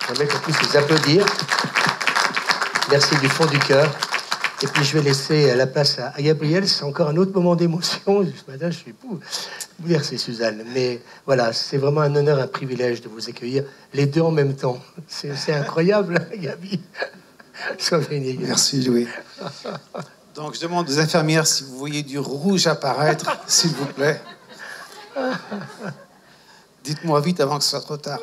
J'aimerais qu'on puisse les applaudir. Merci du fond du cœur. Et puis je vais laisser la place à Gabriel. C'est encore un autre moment d'émotion. Ce matin, je suis bouleversé, Suzanne. Mais voilà, c'est vraiment un honneur, un privilège de vous accueillir les deux en même temps. C'est incroyable, Gabi. Sois béni. Merci, Louis. Donc, je demande aux infirmières si vous voyez du rouge apparaître, s'il vous plaît. Dites-moi vite avant que ce soit trop tard.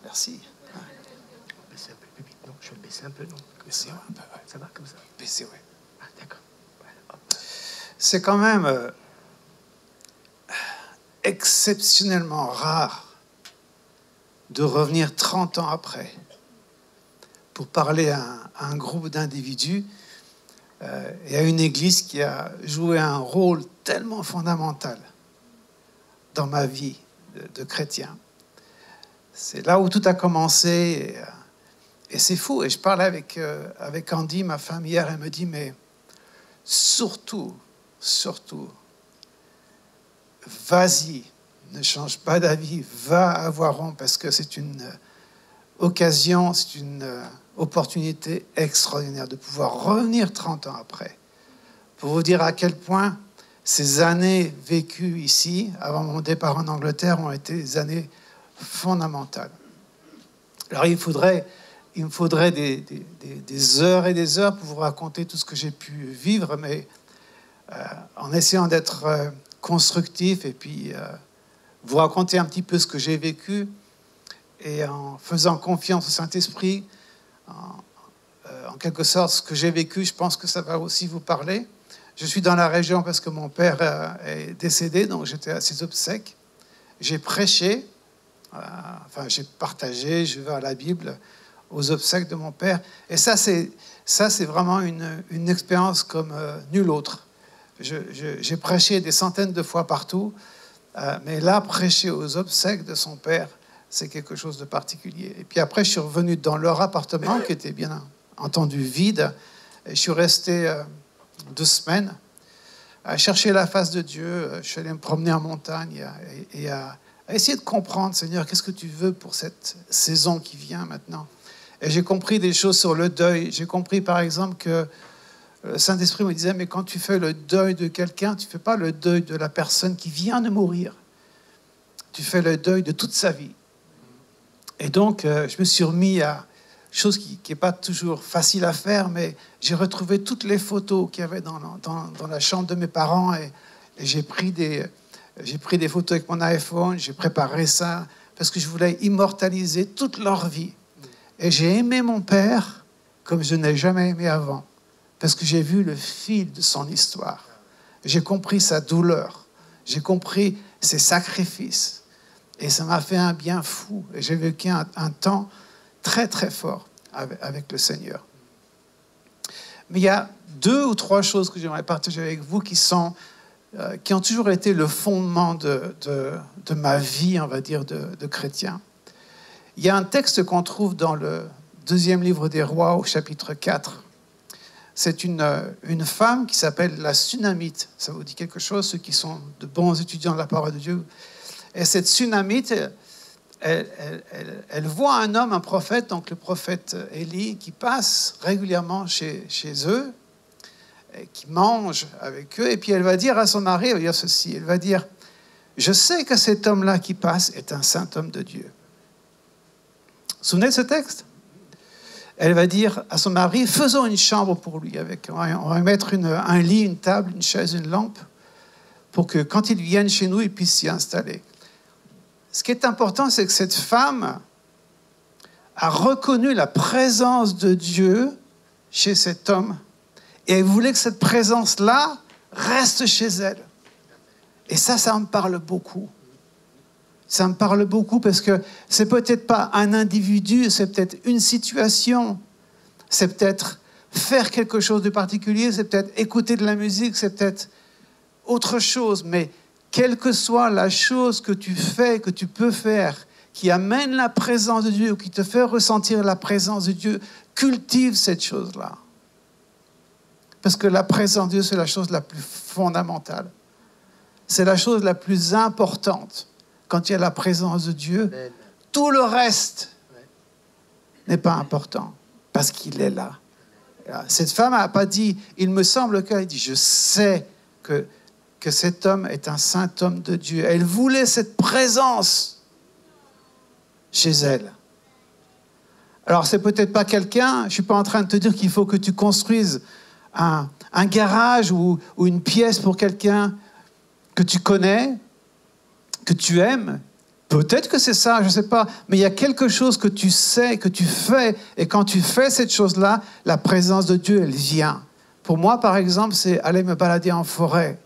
Merci. Baisser un peu le pupitre, non? Je vais le baisser un peu, non? Baisser un peu, ouais. Ça va comme ça? Baisser, ouais. Ah, d'accord. Voilà, c'est quand même exceptionnellement rare de revenir 30 ans après pour parler à un groupe d'individus et à une église qui a joué un rôle tellement fondamental dans ma vie de chrétien. C'est là où tout a commencé et c'est fou. Et je parlais avec Andy, ma femme, hier, elle me dit, mais surtout, vas-y, ne change pas d'avis, va à Voiron, parce que c'est une occasion, c'est une opportunité extraordinaire de pouvoir revenir 30 ans après, pour vous dire à quel point ces années vécues ici, avant mon départ en Angleterre, ont été des années fondamentales. Alors il me faudrait des heures et des heures pour vous raconter tout ce que j'ai pu vivre, mais en essayant d'être constructif et puis vous raconter un petit peu ce que j'ai vécu et en faisant confiance au Saint-Esprit, en quelque sorte, ce que j'ai vécu, je pense que ça va aussi vous parler. Je suis dans la région parce que mon père est décédé, donc j'étais à ses obsèques. J'ai prêché, j'ai partagé, je vais à la Bible, aux obsèques de mon père. Et ça, c'est vraiment une expérience comme nulle autre. J'ai prêché des centaines de fois partout, mais là, prêcher aux obsèques de son père, c'est quelque chose de particulier. Et puis après, je suis revenu dans leur appartement, qui était bien entendu vide, et je suis resté 2 semaines à chercher la face de Dieu. Je suis allé me promener en montagne et à essayer de comprendre, Seigneur, qu'est-ce que tu veux pour cette saison qui vient maintenant? Et j'ai compris des choses sur le deuil. J'ai compris, par exemple, que le Saint-Esprit me disait, mais quand tu fais le deuil de quelqu'un, tu ne fais pas le deuil de la personne qui vient de mourir. Tu fais le deuil de toute sa vie. Et donc, je me suis remis à chose qui n'est pas toujours facile à faire, mais j'ai retrouvé toutes les photos qu'il y avait dans la chambre de mes parents et j'ai pris des photos avec mon iPhone, j'ai préparé ça parce que je voulais immortaliser toute leur vie. Et j'ai aimé mon père comme je n'ai jamais aimé avant. Parce que j'ai vu le fil de son histoire. J'ai compris sa douleur. J'ai compris ses sacrifices. Et ça m'a fait un bien fou. Et j'ai vécu un temps très, très fort avec le Seigneur. Mais il y a 2 ou 3 choses que j'aimerais partager avec vous qui ont toujours été le fondement de ma vie, on va dire, de chrétien. Il y a un texte qu'on trouve dans le 2e livre des Rois, au chapitre 4. C'est une femme qui s'appelle la Sunamite. Ça vous dit quelque chose, ceux qui sont de bons étudiants de la parole de Dieu? Et cette Sunamite, elle voit un homme, un prophète, donc le prophète Élie, qui passe régulièrement chez eux, et qui mange avec eux. Et puis elle va dire à son mari, elle va dire ceci, elle va dire, je sais que cet homme-là qui passe est un saint homme de Dieu. Vous vous souvenez de ce texte? Elle va dire à son mari, faisons une chambre pour lui. On va mettre un lit, une table, une chaise, une lampe, pour que quand il vienne chez nous, il puisse s'y installer. Ce qui est important, c'est que cette femme a reconnu la présence de Dieu chez cet homme. Et elle voulait que cette présence-là reste chez elle. Et ça me parle beaucoup. Ça me parle beaucoup parce que c'est peut-être pas un individu, c'est peut-être une situation, c'est peut-être faire quelque chose de particulier, c'est peut-être écouter de la musique, c'est peut-être autre chose. Mais quelle que soit la chose que tu fais, que tu peux faire, qui amène la présence de Dieu ou qui te fait ressentir la présence de Dieu, cultive cette chose-là. Parce que la présence de Dieu, c'est la chose la plus fondamentale. c'est la chose la plus importante. Quand il y a la présence de Dieu, Amen. tout le reste n'est pas important, parce qu'il est là. Cette femme n'a pas dit, il me semble qu'elle dit, je sais que cet homme est un saint homme de Dieu. Elle voulait cette présence chez elle. Alors, c'est peut-être pas quelqu'un, je ne suis pas en train de te dire qu'il faut que tu construises un garage ou une pièce pour quelqu'un que tu connais, que tu aimes. Peut-être que c'est ça, je ne sais pas. Mais il y a quelque chose que tu sais, que tu fais. Et quand tu fais cette chose-là, la présence de Dieu, elle vient. Pour moi, par exemple, c'est aller me balader en forêt.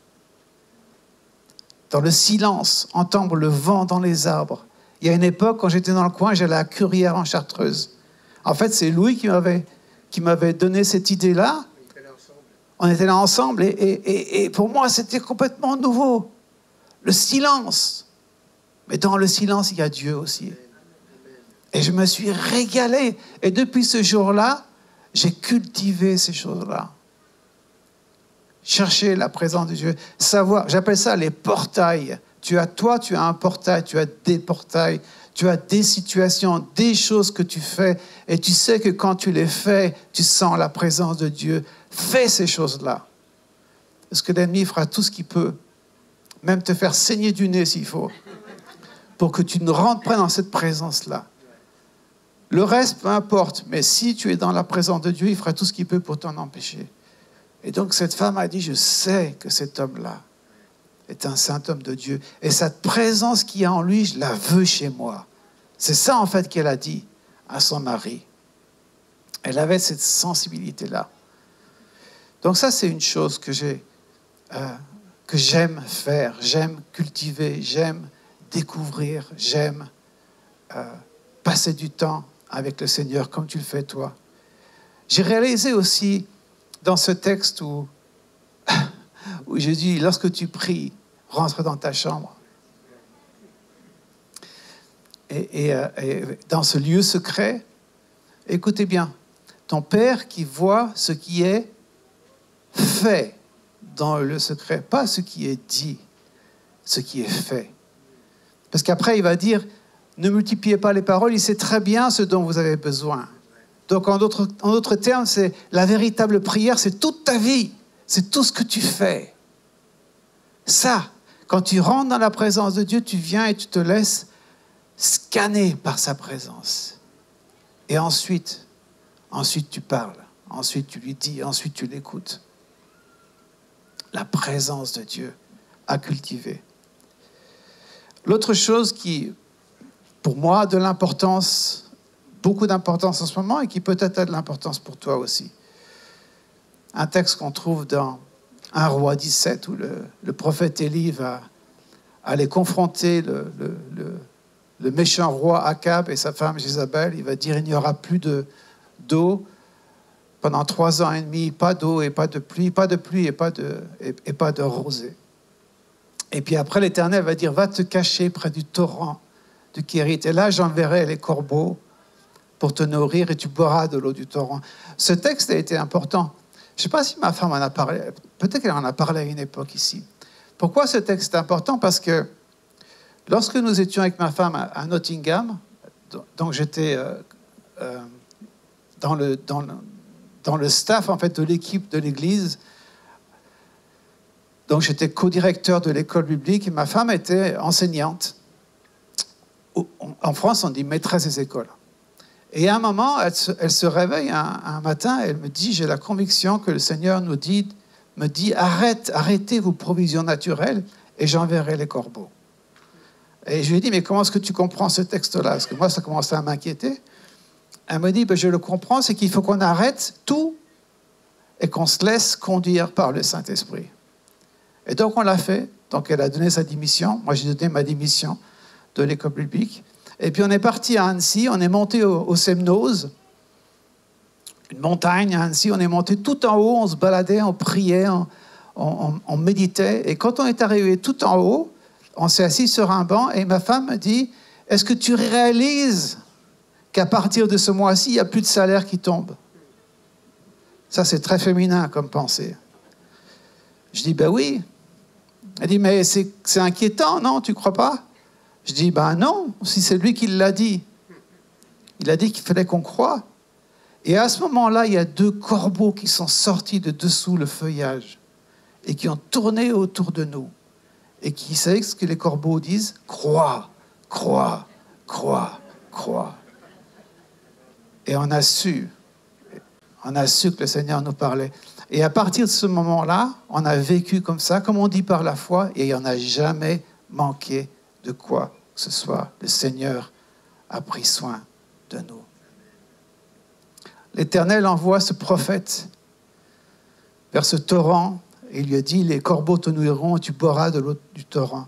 Dans le silence, entendre le vent dans les arbres. Il y a une époque, quand j'étais dans le coin, j'allais à Currières en Chartreuse. En fait, c'est Louis qui m'avait donné cette idée-là. On était là ensemble. Et pour moi, c'était complètement nouveau. Le silence. Mais dans le silence, il y a Dieu aussi. Et je me suis régalé. Et depuis ce jour-là, j'ai cultivé ces choses-là. Chercher la présence de Dieu. Savoir, j'appelle ça les portails. Tu as un portail, tu as des portails, tu as des situations, des choses que tu fais. Et tu sais que quand tu les fais, tu sens la présence de Dieu. Fais ces choses-là. Parce que l'ennemi fera tout ce qu'il peut. Même te faire saigner du nez s'il faut. Pour que tu ne rentres pas dans cette présence-là. Le reste, peu importe, mais si tu es dans la présence de Dieu, il fera tout ce qu'il peut pour t'en empêcher. Et donc cette femme a dit, je sais que cet homme-là est un saint homme de Dieu. Et cette présence qu'il y a en lui, je la veux chez moi. C'est ça en fait qu'elle a dit à son mari. Elle avait cette sensibilité-là. Donc ça, c'est une chose que j'aime faire, j'aime cultiver, j'aime découvrir, j'aime passer du temps avec le Seigneur comme tu le fais toi. J'ai réalisé aussi dans ce texte où Jésus dit, lorsque tu pries, rentre dans ta chambre. Et dans ce lieu secret, écoutez bien, ton Père qui voit ce qui est fait dans le secret, pas ce qui est dit, ce qui est fait. Parce qu'après, il va dire, ne multipliez pas les paroles, il sait très bien ce dont vous avez besoin. Donc, en d'autres termes, c'est la véritable prière, c'est toute ta vie, c'est tout ce que tu fais. Ça, quand tu rentres dans la présence de Dieu, tu viens et tu te laisses scanner par sa présence. Et ensuite tu parles, ensuite tu lui dis, ensuite tu l'écoutes. La présence de Dieu à cultiver. L'autre chose qui, pour moi, a de l'importance, beaucoup d'importance en ce moment, et qui peut-être a de l'importance pour toi aussi. Un texte qu'on trouve dans 1 Roi 17, où le prophète Élie va aller confronter le méchant roi Akab et sa femme Jézabel. Il va dire, il n'y aura plus d'eau pendant 3 ans et demi, pas d'eau et pas de pluie et pas de rosée. Et puis après, l'Éternel va dire, va te cacher près du torrent du Kérit. Et là, j'enverrai les corbeaux pour te nourrir et tu boiras de l'eau du torrent. Ce texte a été important. Je ne sais pas si ma femme en a parlé. Peut-être qu'elle en a parlé à une époque ici. Pourquoi ce texte est important? Parce que lorsque nous étions avec ma femme à Nottingham, donc j'étais dans le staff en fait, de l'équipe de l'église. Donc j'étais co-directeur de l'école biblique et ma femme était enseignante. En France, on dit maîtresse des écoles. Et à un moment, elle se réveille un matin, elle me dit, j'ai la conviction que le Seigneur me dit, arrêtez vos provisions naturelles et j'enverrai les corbeaux. Et je lui ai dit, mais comment est-ce que tu comprends ce texte-là? Parce que moi, ça commençait à m'inquiéter. Elle me dit, je le comprends, c'est qu'il faut qu'on arrête tout et qu'on se laisse conduire par le Saint-Esprit. Et donc, on l'a fait. Donc, elle a donné sa démission. Moi, j'ai donné ma démission de l'école biblique. Et puis, on est parti à Annecy. On est monté au Semnoz, une montagne à Annecy. On est monté tout en haut. On se baladait, on priait, on méditait. Et quand on est arrivé tout en haut, on s'est assis sur un banc et ma femme me dit, est-ce que tu réalises qu'à partir de ce mois-ci, il n'y a plus de salaire qui tombe? Ça, c'est très féminin comme pensée. Je dis, oui. Elle dit, mais c'est inquiétant, non, tu ne crois pas? Je dis, ben non, si c'est lui qui l'a dit. Il a dit qu'il fallait qu'on croie. Et à ce moment-là, il y a 2 corbeaux qui sont sortis de dessous le feuillage et qui ont tourné autour de nous. Et qui savent ce que les corbeaux disent? Crois, crois, crois, crois. Et on a su que le Seigneur nous parlait. Et à partir de ce moment-là, on a vécu comme ça, comme on dit par la foi, et il n'y en a jamais manqué de quoi que ce soit. Le Seigneur a pris soin de nous. L'Éternel envoie ce prophète vers ce torrent et il lui a dit, les corbeaux te nourriront et tu boiras de l'eau du torrent.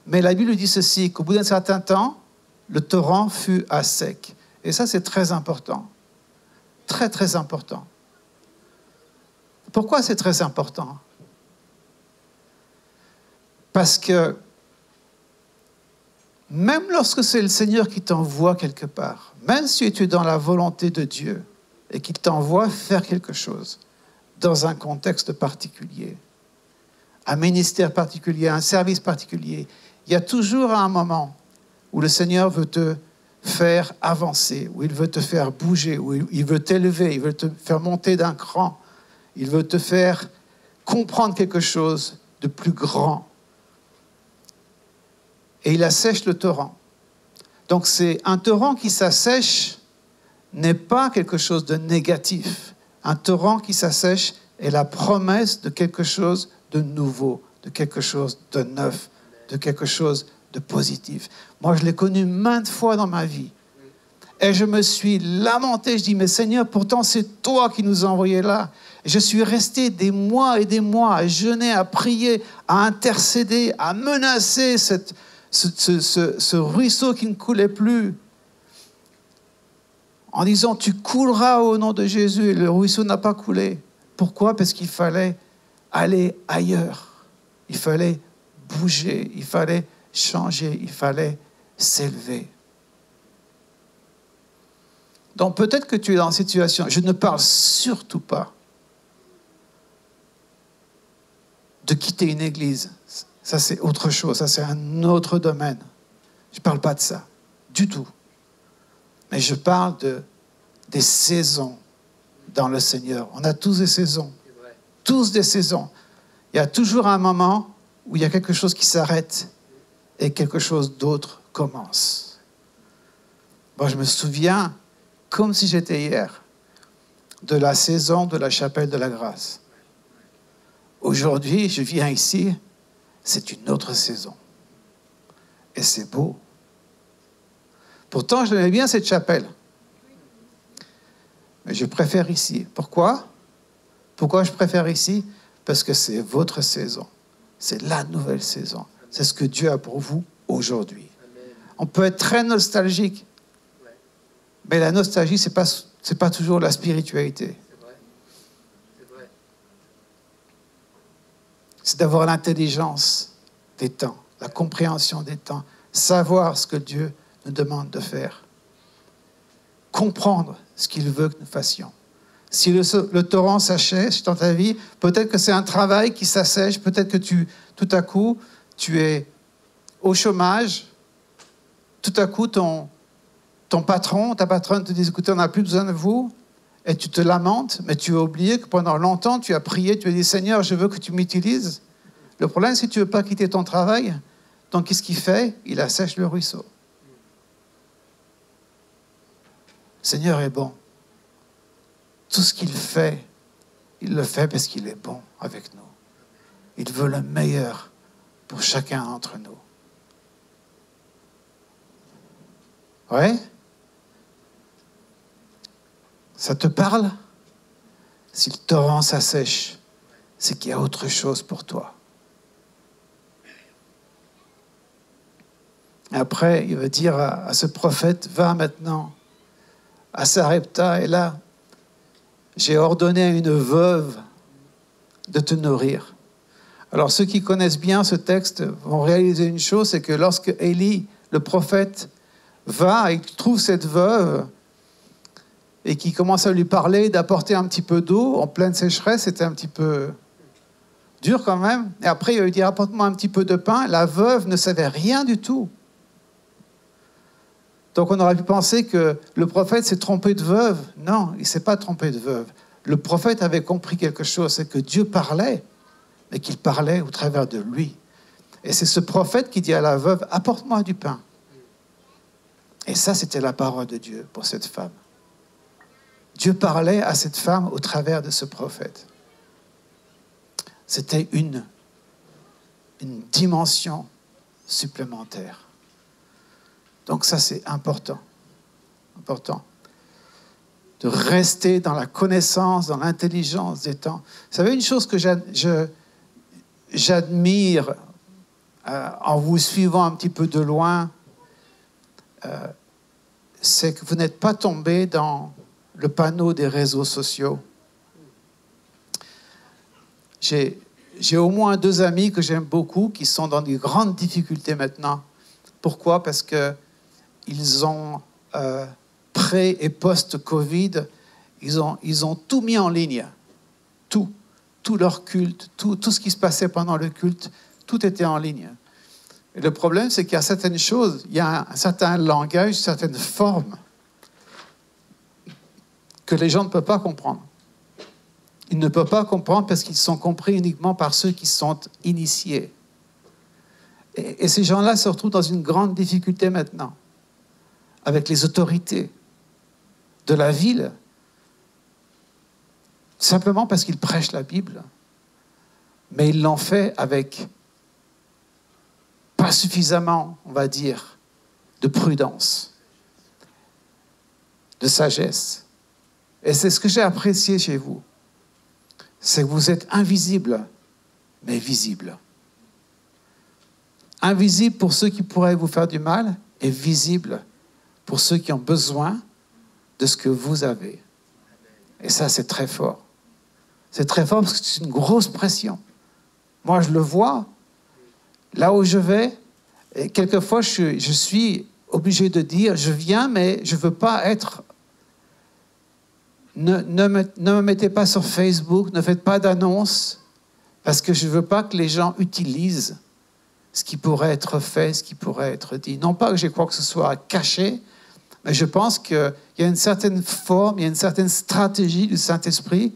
Mais la Bible dit ceci, qu'au bout d'un certain temps, le torrent fut à sec. Et ça, c'est très important. Très, très important. Pourquoi c'est très important? Parce que même lorsque c'est le Seigneur qui t'envoie quelque part, même si tu es dans la volonté de Dieu et qu'il t'envoie faire quelque chose dans un contexte particulier, un ministère particulier, un service particulier, il y a toujours un moment où le Seigneur veut te faire avancer, où il veut te faire bouger, où il veut t'élever, il veut te faire monter d'un cran, il veut te faire comprendre quelque chose de plus grand. Et il assèche le torrent. Donc c'est un torrent qui s'assèche n'est pas quelque chose de négatif. Un torrent qui s'assèche est la promesse de quelque chose de nouveau, de quelque chose de neuf, de quelque chose de positif. Moi, je l'ai connu maintes fois dans ma vie. Et je me suis lamenté. Je dis, mais Seigneur, pourtant, c'est toi qui nous as envoyés là. Et je suis resté des mois et des mois à jeûner, à prier, à intercéder, à menacer ce ruisseau qui ne coulait plus. En disant, tu couleras au nom de Jésus. Et le ruisseau n'a pas coulé. Pourquoi? Parce qu'il fallait aller ailleurs. Il fallait bouger. Il fallait changer. Il fallait s'élever. Donc peut-être que tu es dans cette situation. Je ne parle surtout pas de quitter une église. Ça, c'est autre chose. Ça, c'est un autre domaine. Je ne parle pas de ça. Du tout. Mais je parle des saisons dans le Seigneur. On a tous des saisons. Tous des saisons. Il y a toujours un moment où il y a quelque chose qui s'arrête et quelque chose d'autre commence. Moi, je me souviens, comme si j'étais hier, de la saison de la chapelle de la grâce. Aujourd'hui, je viens ici, c'est une autre saison. Et c'est beau. Pourtant, je l'aimais bien cette chapelle. Mais je préfère ici. Pourquoi? Pourquoi je préfère ici? Parce que c'est votre saison. C'est la nouvelle saison. C'est ce que Dieu a pour vous aujourd'hui. On peut être très nostalgique. Mais la nostalgie, ce n'est pas toujours la spiritualité. C'est d'avoir l'intelligence des temps, la compréhension des temps, savoir ce que Dieu nous demande de faire, comprendre ce qu'il veut que nous fassions. Si le torrent s'assèche dans ta vie, peut-être que c'est un travail qui s'assèche, peut-être que tout à coup, tu es au chômage, tout à coup, ton patron, ta patronne te dit, écoutez, on n'a plus besoin de vous, et tu te lamentes, mais tu as oublié que pendant longtemps, tu as prié, tu as dit, Seigneur, je veux que tu m'utilises. Le problème, c'est que tu ne veux pas quitter ton travail, donc qu'est-ce qu'il fait? Il assèche le ruisseau. Le Seigneur est bon. Tout ce qu'il fait, il le fait parce qu'il est bon avec nous. Il veut le meilleur pour chacun d'entre nous. Ouais? Ça te parle? Si le torrent s'assèche, c'est qu'il y a autre chose pour toi. Après, il va dire à ce prophète, va maintenant à Sarepta, et là, j'ai ordonné à une veuve de te nourrir. Alors, ceux qui connaissent bien ce texte vont réaliser une chose, c'est que lorsque Élie, le prophète, va et trouve cette veuve et qui commence à lui parler d'apporter un petit peu d'eau en pleine sécheresse, c'était un petit peu dur quand même. Et après, il lui dit, apporte-moi un petit peu de pain. La veuve ne savait rien du tout. Donc on aurait pu penser que le prophète s'est trompé de veuve. Non, il ne s'est pas trompé de veuve. Le prophète avait compris quelque chose, c'est que Dieu parlait, mais qu'il parlait au travers de lui. Et c'est ce prophète qui dit à la veuve, apporte-moi du pain. Et ça, c'était la parole de Dieu pour cette femme. Dieu parlait à cette femme au travers de ce prophète. C'était une dimension supplémentaire. Donc ça, c'est important. Important. De rester dans la connaissance, dans l'intelligence des temps. Vous savez, une chose que j'admire en vous suivant un petit peu de loin, c'est que vous n'êtes pas tombé dans le panneau des réseaux sociaux. J'ai au moins 2 amis que j'aime beaucoup qui sont dans des grandes difficultés maintenant. Pourquoi? Parce qu'ils ont, pré- et post-Covid, ils ont tout mis en ligne. Tout leur culte, tout ce qui se passait pendant le culte, tout était en ligne. Et le problème, c'est qu'il y a certaines choses, il y a un certain langage, certaines formes que les gens ne peuvent pas comprendre. Ils ne peuvent pas comprendre parce qu'ils sont compris uniquement par ceux qui sont initiés. Et ces gens-là se retrouvent dans une grande difficulté maintenant, avec les autorités de la ville, simplement parce qu'ils prêchent la Bible. Mais ils l'ont fait avec pas suffisamment, on va dire, de prudence, de sagesse. Et c'est ce que j'ai apprécié chez vous. C'est que vous êtes invisible, mais visible. Invisible pour ceux qui pourraient vous faire du mal et visible pour ceux qui ont besoin de ce que vous avez. Et ça, c'est très fort. C'est très fort parce que c'est une grosse pression. Moi, je le vois. Là où je vais, et quelquefois, je suis obligé de dire, je viens, mais je ne veux pas être... Ne me mettez pas sur Facebook, ne faites pas d'annonces, parce que je ne veux pas que les gens utilisent ce qui pourrait être fait, ce qui pourrait être dit. Non pas que j'ai quoi que ce soit à cacher, mais je pense qu'il y a une certaine forme, il y a une certaine stratégie du Saint-Esprit.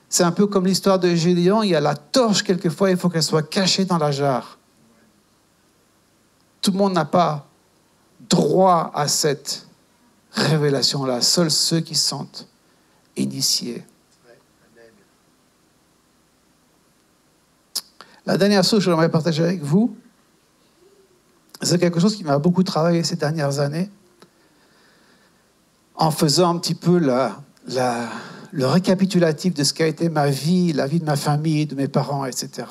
C'est un peu comme l'histoire de Gédéon, il y a la torche, quelquefois, il faut qu'elle soit cachée dans la jarre. Tout le monde n'a pas droit à cette révélation-là, seuls ceux qui sont initiés. La dernière chose que j'aimerais partager avec vous, c'est quelque chose qui m'a beaucoup travaillé ces dernières années, en faisant un petit peu le récapitulatif de ce qu'a été ma vie, la vie de ma famille, de mes parents, etc.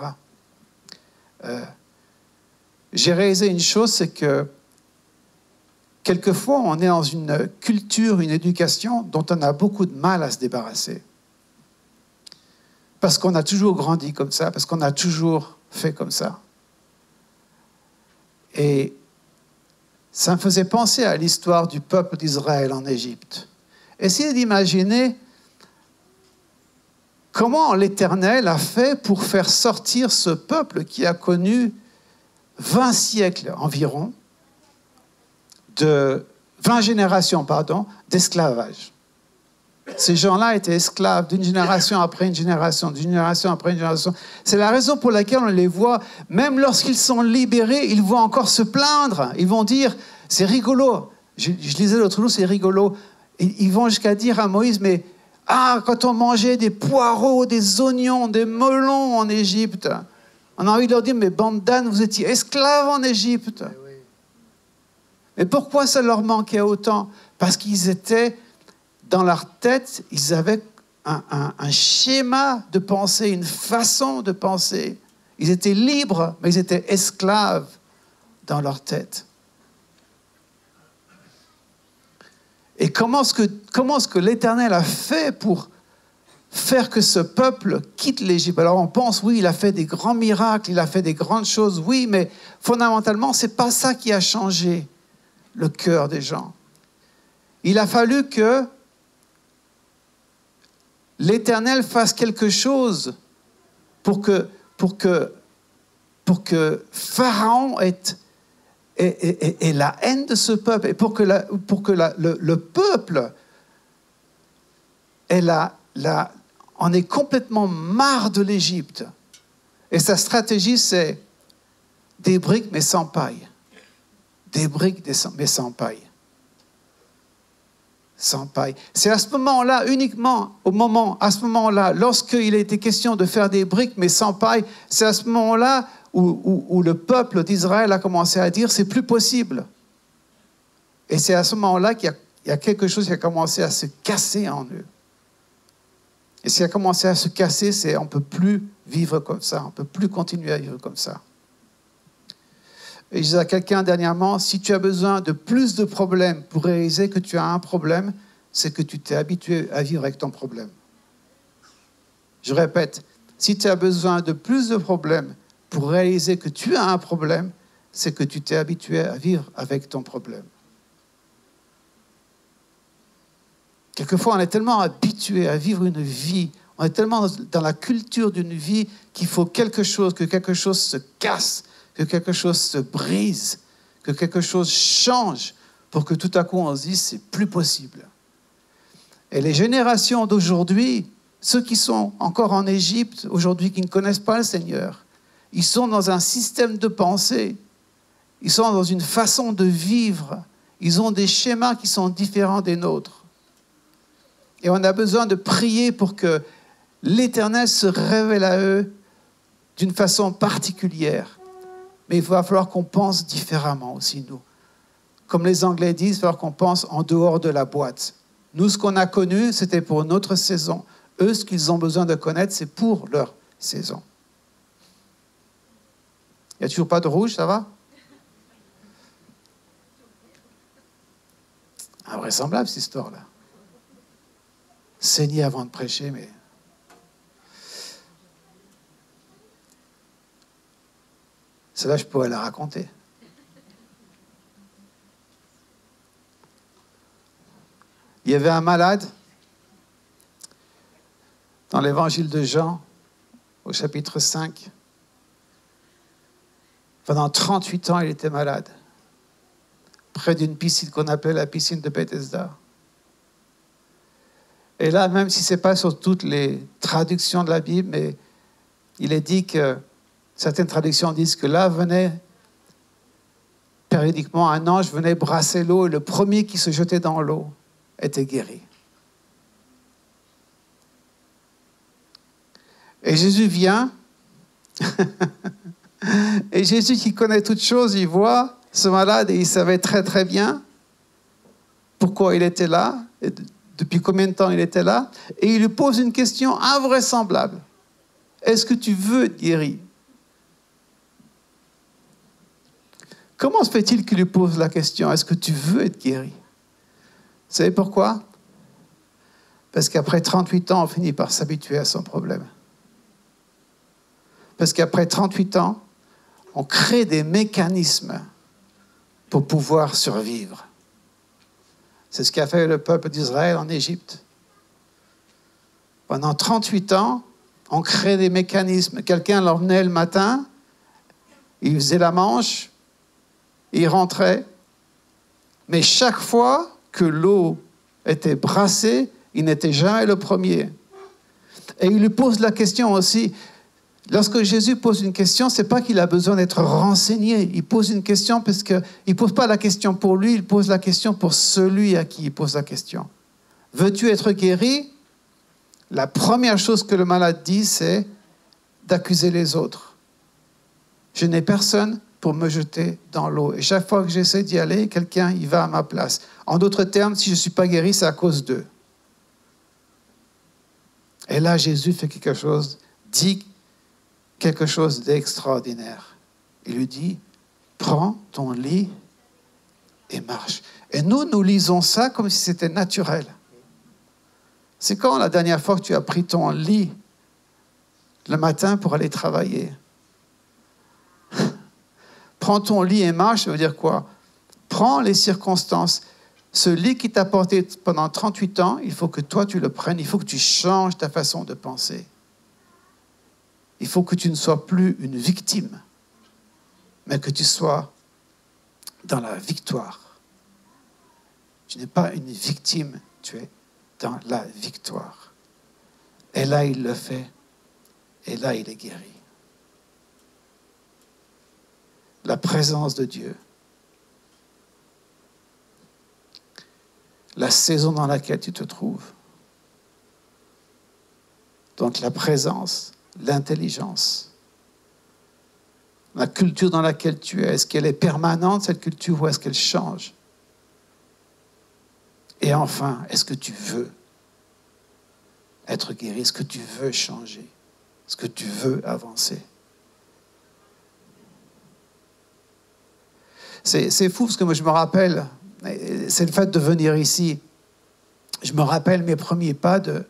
J'ai réalisé une chose, c'est que quelquefois, on est dans une culture, une éducation dont on a beaucoup de mal à se débarrasser. Parce qu'on a toujours grandi comme ça, parce qu'on a toujours fait comme ça. Et ça me faisait penser à l'histoire du peuple d'Israël en Égypte. Essayez d'imaginer comment l'Éternel a fait pour faire sortir ce peuple qui a connu 20 siècles environ, 20 générations, d'esclavage. Ces gens-là étaient esclaves d'une génération après une génération, d'une génération après une génération. C'est la raison pour laquelle on les voit, même lorsqu'ils sont libérés, ils vont encore se plaindre. Ils vont dire, c'est rigolo. Je lisais l'autre jour, c'est rigolo. Ils vont jusqu'à dire à Moïse, mais quand on mangeait des poireaux, des oignons, des melons en Égypte, on a envie de leur dire, mais bande d'ânes, vous étiez esclaves en Égypte. Mais pourquoi ça leur manquait autant? Parce qu'ils étaient... Dans leur tête, ils avaient un schéma de pensée, une façon de penser. Ils étaient libres, mais ils étaient esclaves dans leur tête. Et comment est-ce que l'Éternel a fait pour faire que ce peuple quitte l'Égypte? Alors on pense, oui, il a fait des grands miracles, il a fait des grandes choses, oui, mais fondamentalement, ce n'est pas ça qui a changé le cœur des gens. Il a fallu que l'Éternel fasse quelque chose pour pour que Pharaon ait la haine de ce peuple, et pour que le peuple en ait complètement marre de l'Égypte. Et sa stratégie, c'est des briques mais sans paille. Des briques mais sans paille. Sans paille. C'est à ce moment-là, uniquement à ce moment-là, lorsqu'il a été question de faire des briques mais sans paille, c'est à ce moment-là où le peuple d'Israël a commencé à dire c'est plus possible. Et c'est à ce moment-là qu'il y a quelque chose qui a commencé à se casser en eux. Et ce qui a commencé à se casser, c'est on ne peut plus vivre comme ça, on ne peut plus continuer à vivre comme ça. Et je disais à quelqu'un dernièrement, si tu as besoin de plus de problèmes pour réaliser que tu as un problème, c'est que tu t'es habitué à vivre avec ton problème. Je répète, si tu as besoin de plus de problèmes pour réaliser que tu as un problème, c'est que tu t'es habitué à vivre avec ton problème. Quelquefois, on est tellement habitué à vivre une vie, on est tellement dans la culture d'une vie qu'il faut que quelque chose se casse, que quelque chose se brise, que quelque chose change pour que tout à coup on se dise c'est plus possible. Et les générations d'aujourd'hui, ceux qui sont encore en Égypte aujourd'hui, qui ne connaissent pas le Seigneur, ils sont dans un système de pensée, ils sont dans une façon de vivre, ils ont des schémas qui sont différents des nôtres. Et on a besoin de prier pour que l'Éternel se révèle à eux d'une façon particulière. Mais il va falloir qu'on pense différemment aussi, nous. Comme les Anglais disent, il va falloir qu'on pense en dehors de la boîte. Nous, ce qu'on a connu, c'était pour notre saison. Eux, ce qu'ils ont besoin de connaître, c'est pour leur saison. Il n'y a toujours pas de rouge, ça va? Invraisemblable, cette histoire-là. Saigner avant de prêcher, mais... Celle-là, je pourrais la raconter. Il y avait un malade dans l'évangile de Jean, au chapitre 5. Pendant 38 ans, il était malade, près d'une piscine qu'on appelait la piscine de Bethesda. Et là, même si ce n'est pas sur toutes les traductions de la Bible, mais il est dit que certaines traductions disent que là venait, périodiquement, un ange venait brasser l'eau et le premier qui se jetait dans l'eau était guéri. Et Jésus vient, et Jésus qui connaît toutes choses, il voit ce malade et il savait très très bien pourquoi il était là, et depuis combien de temps il était là, et il lui pose une question invraisemblable. Est-ce que tu veux être guéri? Comment se fait-il qu'il lui pose la question, est-ce que tu veux être guéri? Vous savez pourquoi? Parce qu'après 38 ans, on finit par s'habituer à son problème. Parce qu'après 38 ans, on crée des mécanismes pour pouvoir survivre. C'est ce qu'a fait le peuple d'Israël en Égypte. Pendant 38 ans, on crée des mécanismes. Quelqu'un leur venait le matin, il faisait la manche, il rentrait, mais chaque fois que l'eau était brassée, il n'était jamais le premier. Et il lui pose la question aussi. Lorsque Jésus pose une question, ce n'est pas qu'il a besoin d'être renseigné. Il pose une question parce qu'il ne pose pas la question pour lui, il pose la question pour celui à qui il pose la question. Veux-tu être guéri? La première chose que le malade dit, c'est d'accuser les autres. Je n'ai personne pour me jeter dans l'eau. Et chaque fois que j'essaie d'y aller, quelqu'un y va à ma place. En d'autres termes, si je ne suis pas guéri, c'est à cause d'eux. Et là, Jésus fait quelque chose, dit quelque chose d'extraordinaire. Il lui dit, prends ton lit et marche. Et nous lisons ça comme si c'était naturel. C'est quand la dernière fois que tu as pris ton lit le matin pour aller travailler? Prends ton lit et marche, ça veut dire quoi? Prends les circonstances. Ce lit qui t'a porté pendant 38 ans, il faut que toi tu le prennes, il faut que tu changes ta façon de penser. Il faut que tu ne sois plus une victime, mais que tu sois dans la victoire. Tu n'es pas une victime, tu es dans la victoire. Et là, il le fait. Et là, il est guéri. La présence de Dieu. La saison dans laquelle tu te trouves. Donc la présence, l'intelligence, la culture dans laquelle tu es. Est-ce qu'elle est permanente, cette culture, ou est-ce qu'elle change? Et enfin, est-ce que tu veux être guéri? Est-ce que tu veux changer? Est-ce que tu veux avancer? C'est fou parce que moi je me rappelle, c'est le fait de venir ici. Je me rappelle mes premiers pas de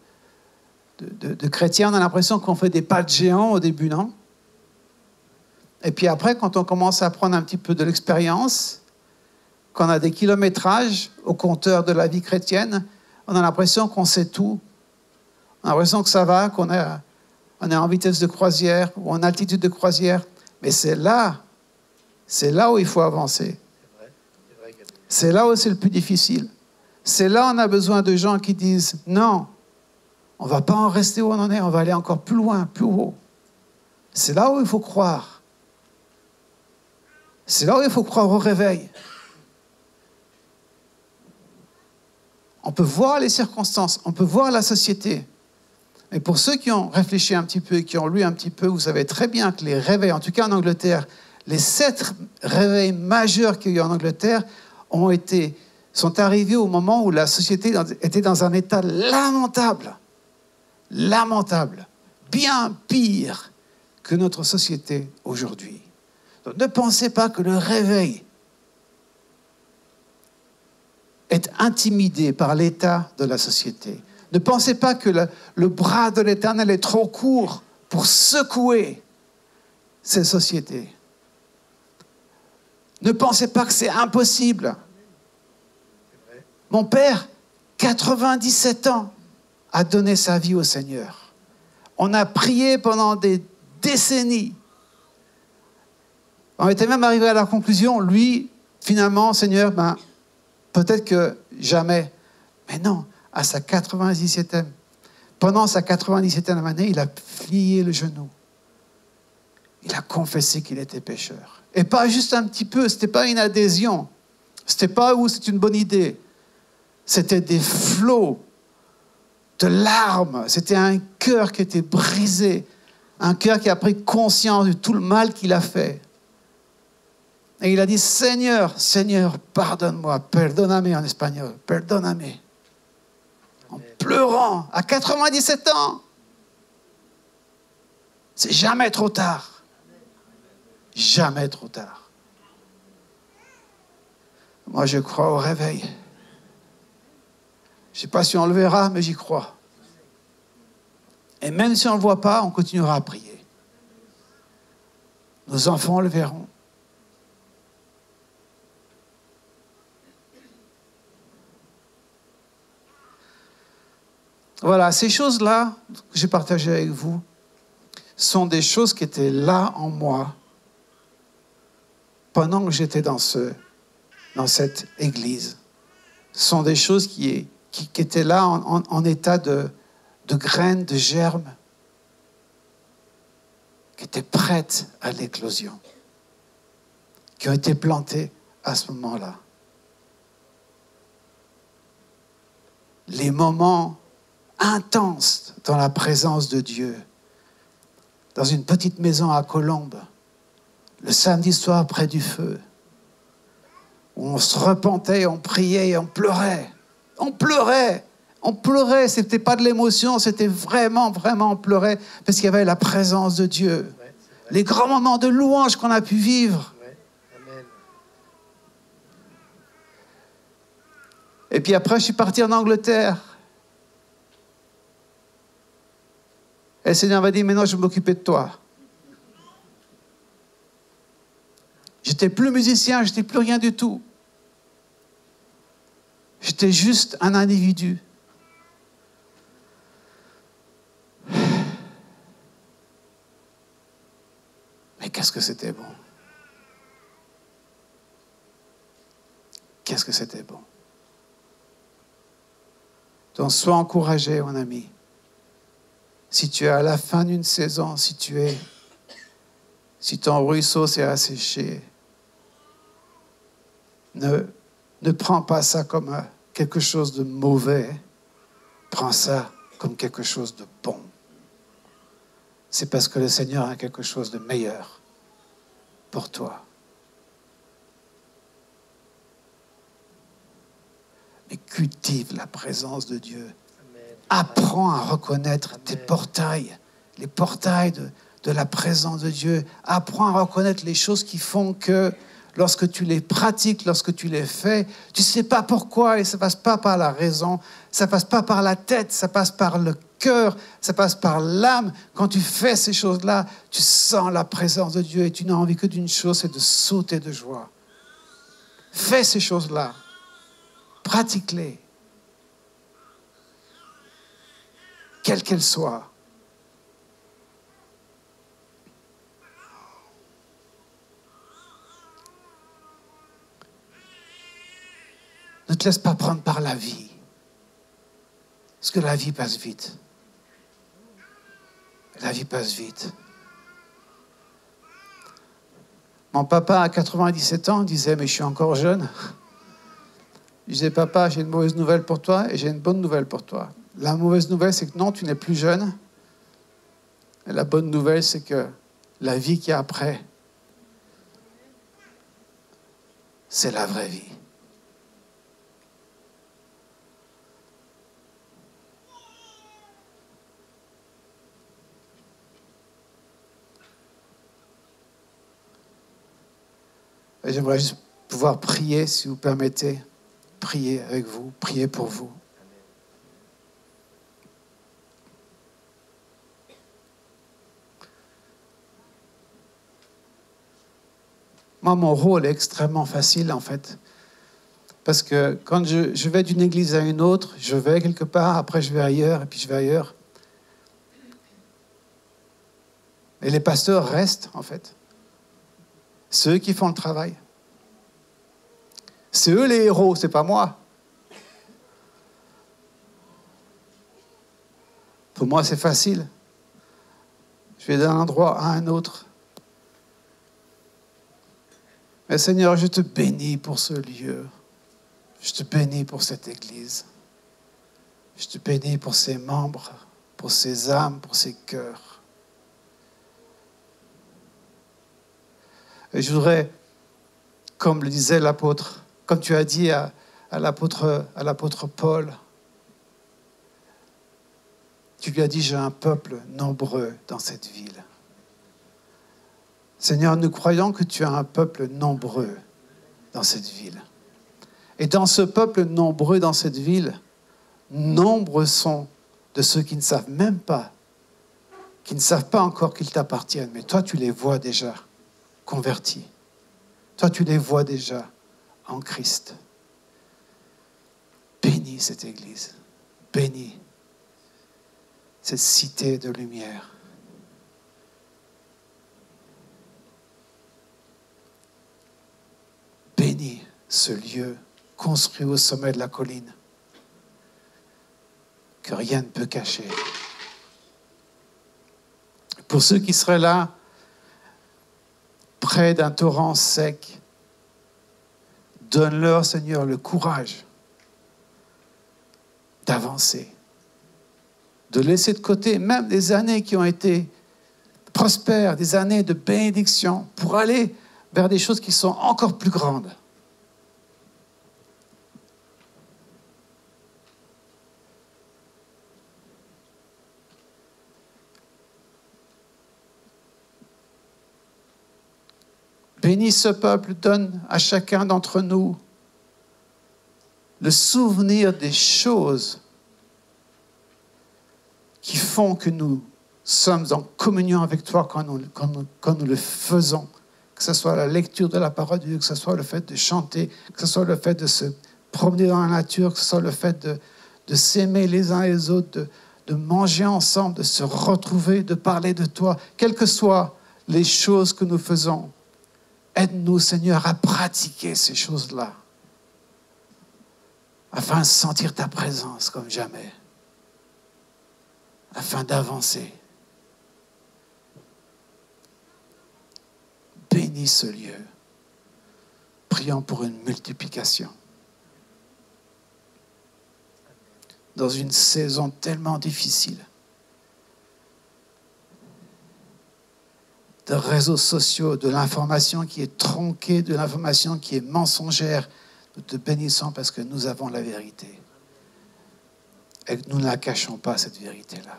chrétien. On a l'impression qu'on fait des pas de géant au début, non? Et puis après, quand on commence à prendre un petit peu de l'expérience, qu'on a des kilométrages au compteur de la vie chrétienne, on a l'impression qu'on sait tout. On a l'impression que ça va, qu'on est en vitesse de croisière ou en altitude de croisière. Mais c'est là où il faut avancer. C'est là où c'est le plus difficile. C'est là où on a besoin de gens qui disent « Non, on ne va pas en rester où on en est, on va aller encore plus loin, plus haut. » C'est là où il faut croire. C'est là où il faut croire au réveil. On peut voir les circonstances, on peut voir la société. Mais pour ceux qui ont réfléchi un petit peu et qui ont lu un petit peu, vous savez très bien que les réveils, en tout cas en Angleterre, les 7 réveils majeurs qu'il y a eu en Angleterre sont arrivés au moment où la société était dans un état lamentable. Lamentable. Bien pire que notre société aujourd'hui. Donc ne pensez pas que le réveil est intimidé par l'état de la société. Ne pensez pas que le bras de l'Éternel est trop court pour secouer ces sociétés. Ne pensez pas que c'est impossible. Mon père, 97 ans, a donné sa vie au Seigneur. On a prié pendant des décennies. On était même arrivé à la conclusion, lui, finalement, Seigneur, peut-être que jamais. Mais non, à sa 97e, pendant sa 97e année, il a plié le genou. Il a confessé qu'il était pécheur. Et pas juste un petit peu, ce n'était pas une adhésion. Ce n'était pas où c'est une bonne idée. C'était des flots de larmes. C'était un cœur qui était brisé. Un cœur qui a pris conscience de tout le mal qu'il a fait. Et il a dit, Seigneur, Seigneur, pardonne-moi. Perdóname en espagnol. Perdóname. En pleurant, à 97 ans. C'est jamais trop tard. Jamais trop tard. Moi, je crois au réveil. Je ne sais pas si on le verra, mais j'y crois. Et même si on ne le voit pas, on continuera à prier. Nos enfants le verront. Voilà, ces choses-là que j'ai partagées avec vous sont des choses qui étaient là en moi pendant que j'étais dans cette église. Ce sont des choses qui étaient là en état de graines, de germes, qui étaient prêtes à l'éclosion, qui ont été plantées à ce moment-là. Les moments intenses dans la présence de Dieu, dans une petite maison à Colombes, le samedi soir près du feu, où on se repentait, on priait et on pleurait. On pleurait. On pleurait. Ce n'était pas de l'émotion, c'était vraiment, vraiment on pleurait parce qu'il y avait la présence de Dieu. Ouais, les grands moments de louange qu'on a pu vivre. Ouais. Amen. Et puis après, je suis parti en Angleterre. Et le Seigneur m'a dit, maintenant je vais m'occuper de toi. J'étais plus musicien, j'étais plus rien du tout. J'étais juste un individu. qu'est-ce que c'était bon. Qu'est-ce que c'était bon. Donc, sois encouragé, mon ami. Si tu es à la fin d'une saison, si ton ruisseau s'est asséché, ne prends pas ça comme quelque chose de mauvais. Prends ça comme quelque chose de bon. C'est parce que le Seigneur a quelque chose de meilleur pour toi. Mais cultive la présence de Dieu. Apprends à reconnaître tes portails, les portails de la présence de Dieu. Apprends à reconnaître les choses qui font que lorsque tu les pratiques, lorsque tu les fais, tu ne sais pas pourquoi et ça ne passe pas par la raison, ça ne passe pas par la tête, ça passe par le cœur, ça passe par l'âme. Quand tu fais ces choses-là, tu sens la présence de Dieu et tu n'as envie que d'une chose, c'est de sauter de joie. Fais ces choses-là. Pratique-les. Quelles qu'elles soient. Ne te laisse pas prendre par la vie. Parce que la vie passe vite. La vie passe vite. Mon papa, à 97 ans, disait, mais je suis encore jeune. Il disait, papa, j'ai une mauvaise nouvelle pour toi et j'ai une bonne nouvelle pour toi. La mauvaise nouvelle, c'est que non, tu n'es plus jeune. Et la bonne nouvelle, c'est que la vie qui est après, c'est la vraie vie. Et j'aimerais juste pouvoir prier, si vous permettez, prier avec vous, prier pour vous. Moi, mon rôle est extrêmement facile, en fait. Parce que quand je vais d'une église à une autre, je vais quelque part, après je vais ailleurs, et puis je vais ailleurs. Et les pasteurs restent, en fait. C'est eux qui font le travail. C'est eux les héros, c'est pas moi. Pour moi, c'est facile. Je vais d'un endroit à un autre. Mais Seigneur, je te bénis pour ce lieu. Je te bénis pour cette église. Je te bénis pour ses membres, pour ses âmes, pour ses cœurs. Et je voudrais, comme le disait l'apôtre, comme tu as dit à l'apôtre Paul, tu lui as dit, j'ai un peuple nombreux dans cette ville. Seigneur, nous croyons que tu as un peuple nombreux dans cette ville. Et dans ce peuple nombreux dans cette ville, nombreux sont de ceux qui ne savent même pas, qui ne savent pas encore qu'ils t'appartiennent. Mais toi, tu les vois déjà convertis. Toi, tu les vois déjà en Christ. Bénis cette église. Bénis cette cité de lumière. Bénis ce lieu construit au sommet de la colline que rien ne peut cacher. Pour ceux qui seraient là, près d'un torrent sec, donne-leur, Seigneur, le courage d'avancer, de laisser de côté même des années qui ont été prospères, des années de bénédiction, pour aller vers des choses qui sont encore plus grandes. Bénis ce peuple, donne à chacun d'entre nous le souvenir des choses qui font que nous sommes en communion avec toi quand nous le faisons. Que ce soit la lecture de la parole de Dieu, que ce soit le fait de chanter, que ce soit le fait de se promener dans la nature, que ce soit le fait de s'aimer les uns les autres, de manger ensemble, de se retrouver, de parler de toi, quelle que soit les choses que nous faisons. Aide-nous, Seigneur, à pratiquer ces choses-là, afin de sentir ta présence comme jamais, afin d'avancer. Bénis ce lieu. Prions pour une multiplication. Dans une saison tellement difficile, de réseaux sociaux, de l'information qui est tronquée, de l'information qui est mensongère, nous te bénissons parce que nous avons la vérité. Et que nous ne la cachons pas, cette vérité-là.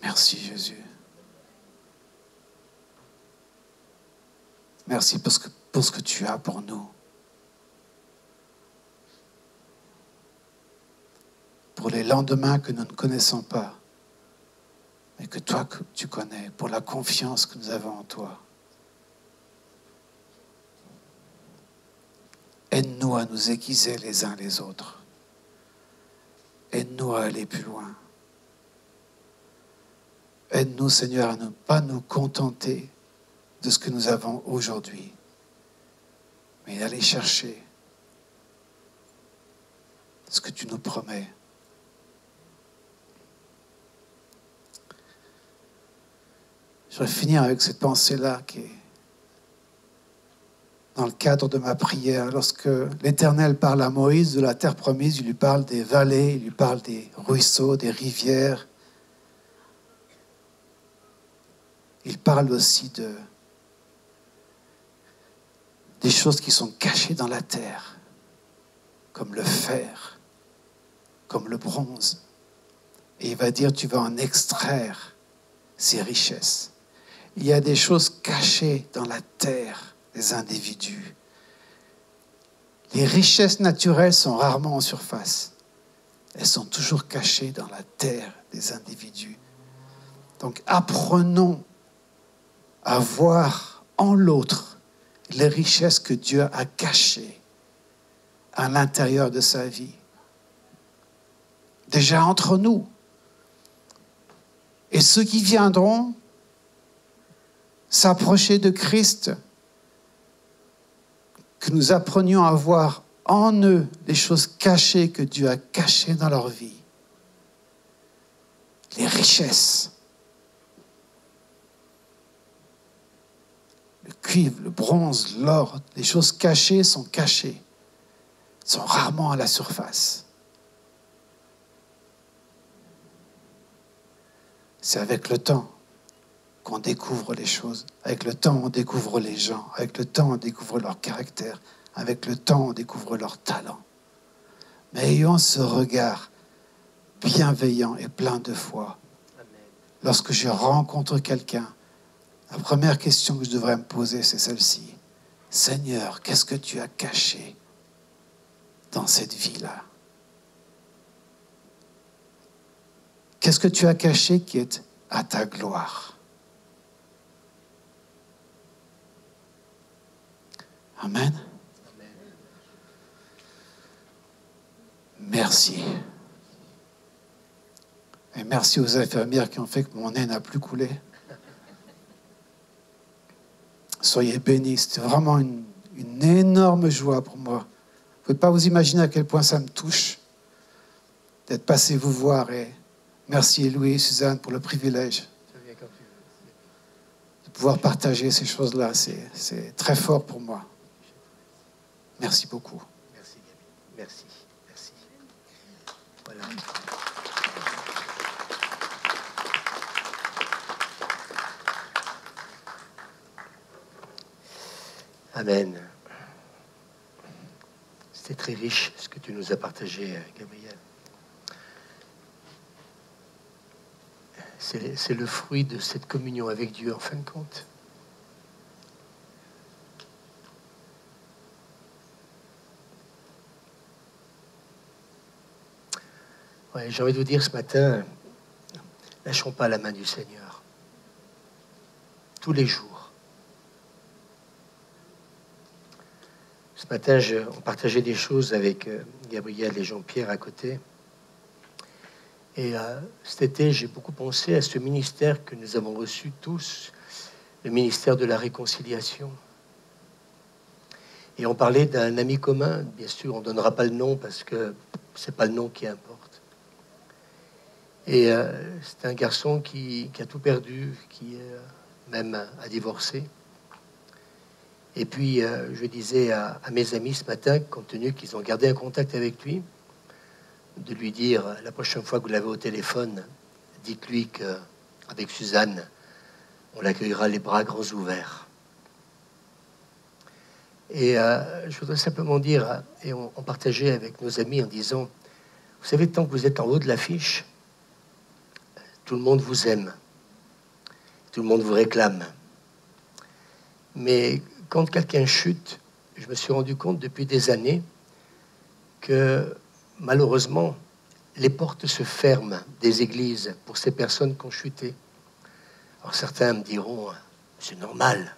Merci Jésus. Merci pour ce que tu as pour nous. Pour les lendemains que nous ne connaissons pas, mais que toi que tu connais, pour la confiance que nous avons en toi. Aide-nous à nous aiguiser les uns les autres. Aide-nous à aller plus loin. Aide-nous, Seigneur, à ne pas nous contenter de ce que nous avons aujourd'hui, mais d'aller chercher ce que tu nous promets. Je vais finir avec cette pensée-là qui est dans le cadre de ma prière. Lorsque l'Éternel parle à Moïse de la terre promise, il lui parle des vallées, il lui parle des ruisseaux, des rivières. Il parle aussi des choses qui sont cachées dans la terre, comme le fer, comme le bronze. Et il va dire, tu vas en extraire ces richesses. Il y a des choses cachées dans la terre des individus. Les richesses naturelles sont rarement en surface. Elles sont toujours cachées dans la terre des individus. Donc apprenons à voir en l'autre les richesses que Dieu a cachées à l'intérieur de sa vie. Déjà entre nous. Et ceux qui viendront s'approcher de Christ, que nous apprenions à voir en eux les choses cachées que Dieu a cachées dans leur vie. Les richesses. Le cuivre, le bronze, l'or, les choses cachées, sont rarement à la surface. C'est avec le temps qu'on découvre les choses. Avec le temps, on découvre les gens. Avec le temps, on découvre leur caractère. Avec le temps, on découvre leur talent. Mais ayons ce regard bienveillant et plein de foi. Lorsque je rencontre quelqu'un, la première question que je devrais me poser, c'est celle-ci. Seigneur, qu'est-ce que tu as caché dans cette vie-là? Qu'est-ce que tu as caché qui est à ta gloire? Amen. Merci. Et merci aux infirmières qui ont fait que mon nez n'a plus coulé. Soyez bénis. C'était vraiment une énorme joie pour moi. Vous ne pouvez pas vous imaginer à quel point ça me touche d'être passé vous voir. Et merci Louis et Suzanne pour le privilège de pouvoir partager ces choses-là. C'est très fort pour moi. Merci beaucoup. Merci Gabi. Merci. Merci. Voilà. Amen. C'était très riche ce que tu nous as partagé, Gabriel. C'est le fruit de cette communion avec Dieu, en fin de compte. Ouais, j'ai envie de vous dire ce matin, lâchons pas la main du Seigneur. Tous les jours. Ce matin, on partageait des choses avec Gabriel et Jean-Pierre à côté. Et cet été, j'ai beaucoup pensé à ce ministère que nous avons reçu tous, le ministère de la réconciliation. Et on parlait d'un ami commun, bien sûr, on ne donnera pas le nom parce que c'est pas le nom qui importe. Et c'est un garçon qui a tout perdu, qui même a divorcé. Et puis, je disais à mes amis ce matin, compte tenu qu'ils ont gardé un contact avec lui, de lui dire, la prochaine fois que vous l'avez au téléphone, dites-lui qu'avec Suzanne, on l'accueillera les bras grands ouverts. Et je voudrais simplement dire, et on partageait avec nos amis en disant, vous savez, tant que vous êtes en haut de l'affiche, tout le monde vous aime, tout le monde vous réclame. Mais quand quelqu'un chute, je me suis rendu compte depuis des années que malheureusement, les portes se ferment des églises pour ces personnes qui ont chuté. Alors certains me diront, c'est normal.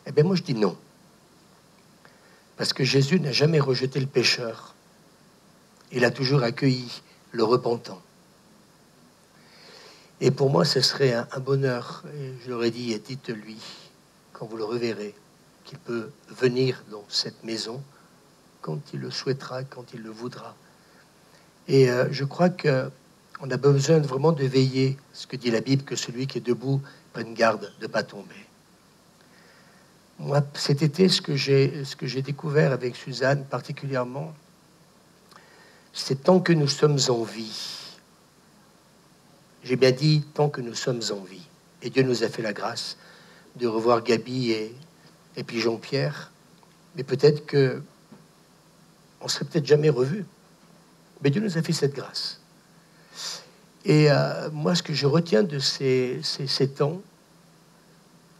Eh bien moi je dis non. Parce que Jésus n'a jamais rejeté le pécheur. Il a toujours accueilli le repentant. Et pour moi, ce serait un bonheur. Et je leur ai dit, dites-lui, quand vous le reverrez, qu'il peut venir dans cette maison quand il le souhaitera, quand il le voudra. Et je crois qu'on a besoin vraiment de veiller, ce que dit la Bible, que celui qui est debout prenne garde de ne pas tomber. Moi, cet été, ce que j'ai découvert avec Suzanne particulièrement, c'est tant que nous sommes en vie. J'ai bien dit tant que nous sommes en vie. Et Dieu nous a fait la grâce de revoir Gabi et puis Jean-Pierre. Mais peut-être que on ne serait peut-être jamais revus. Mais Dieu nous a fait cette grâce. Et moi, ce que je retiens de ces temps,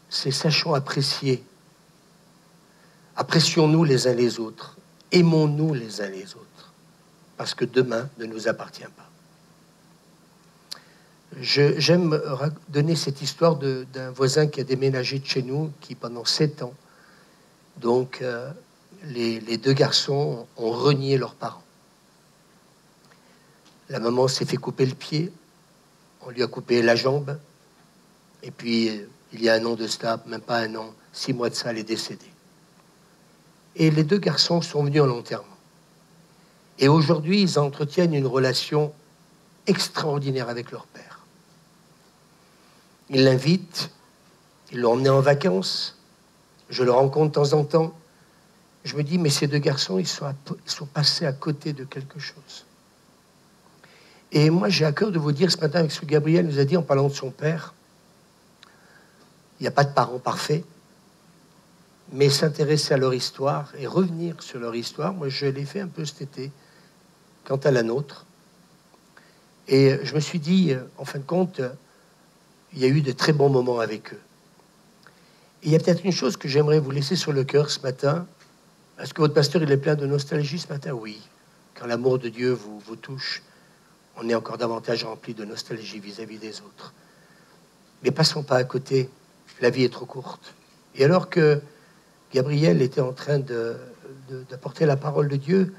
c'est sachons apprécier. Apprécions-nous les uns les autres. Aimons-nous les uns les autres. Parce que demain ne nous appartient pas. J'aime donner cette histoire d'un voisin qui a déménagé de chez nous, qui pendant 7 ans, donc les 2 garçons ont renié leurs parents. La maman s'est fait couper le pied, on lui a coupé la jambe, et puis il y a un an de cela, même pas un an, 6 mois de ça, elle est décédée. Et les 2 garçons sont venus à l'enterrement. Et aujourd'hui, ils entretiennent une relation extraordinaire avec leur père. Ils l'invitent, ils l'ont emmené en vacances, je le rencontre de temps en temps. Je me dis, mais ces 2 garçons, ils sont passés à côté de quelque chose. Et moi, j'ai à cœur de vous dire ce matin, avec ce que Gabriel nous a dit en parlant de son père, il n'y a pas de parents parfaits, mais s'intéresser à leur histoire et revenir sur leur histoire, moi, je l'ai fait un peu cet été, quant à la nôtre. Et je me suis dit, en fin de compte, il y a eu de très bons moments avec eux. Et il y a peut-être une chose que j'aimerais vous laisser sur le cœur ce matin. Est-ce que votre pasteur, il est plein de nostalgie ce matin? Oui. Quand l'amour de Dieu vous touche, on est encore davantage rempli de nostalgie vis-à-vis des autres. Mais passons pas à côté. La vie est trop courte. Et alors que Gabriel était en train d'apporter la parole de Dieu,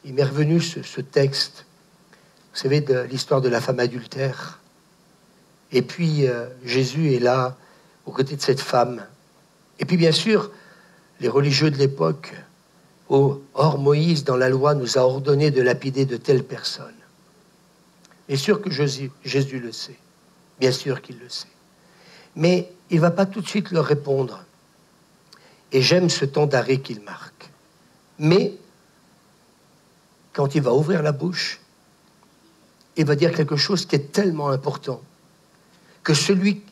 il m'est revenu ce texte, vous savez, de l'histoire de la femme adultère. Et puis, Jésus est là, aux côtés de cette femme. Et puis, bien sûr, les religieux de l'époque, or Moïse, dans la loi, nous a ordonné de lapider de telles personnes. Bien sûr que Jésus le sait. Bien sûr qu'il le sait. Mais il ne va pas tout de suite leur répondre. Et j'aime ce temps d'arrêt qu'il marque. Mais, quand il va ouvrir la bouche, il va dire quelque chose qui est tellement important. Que celui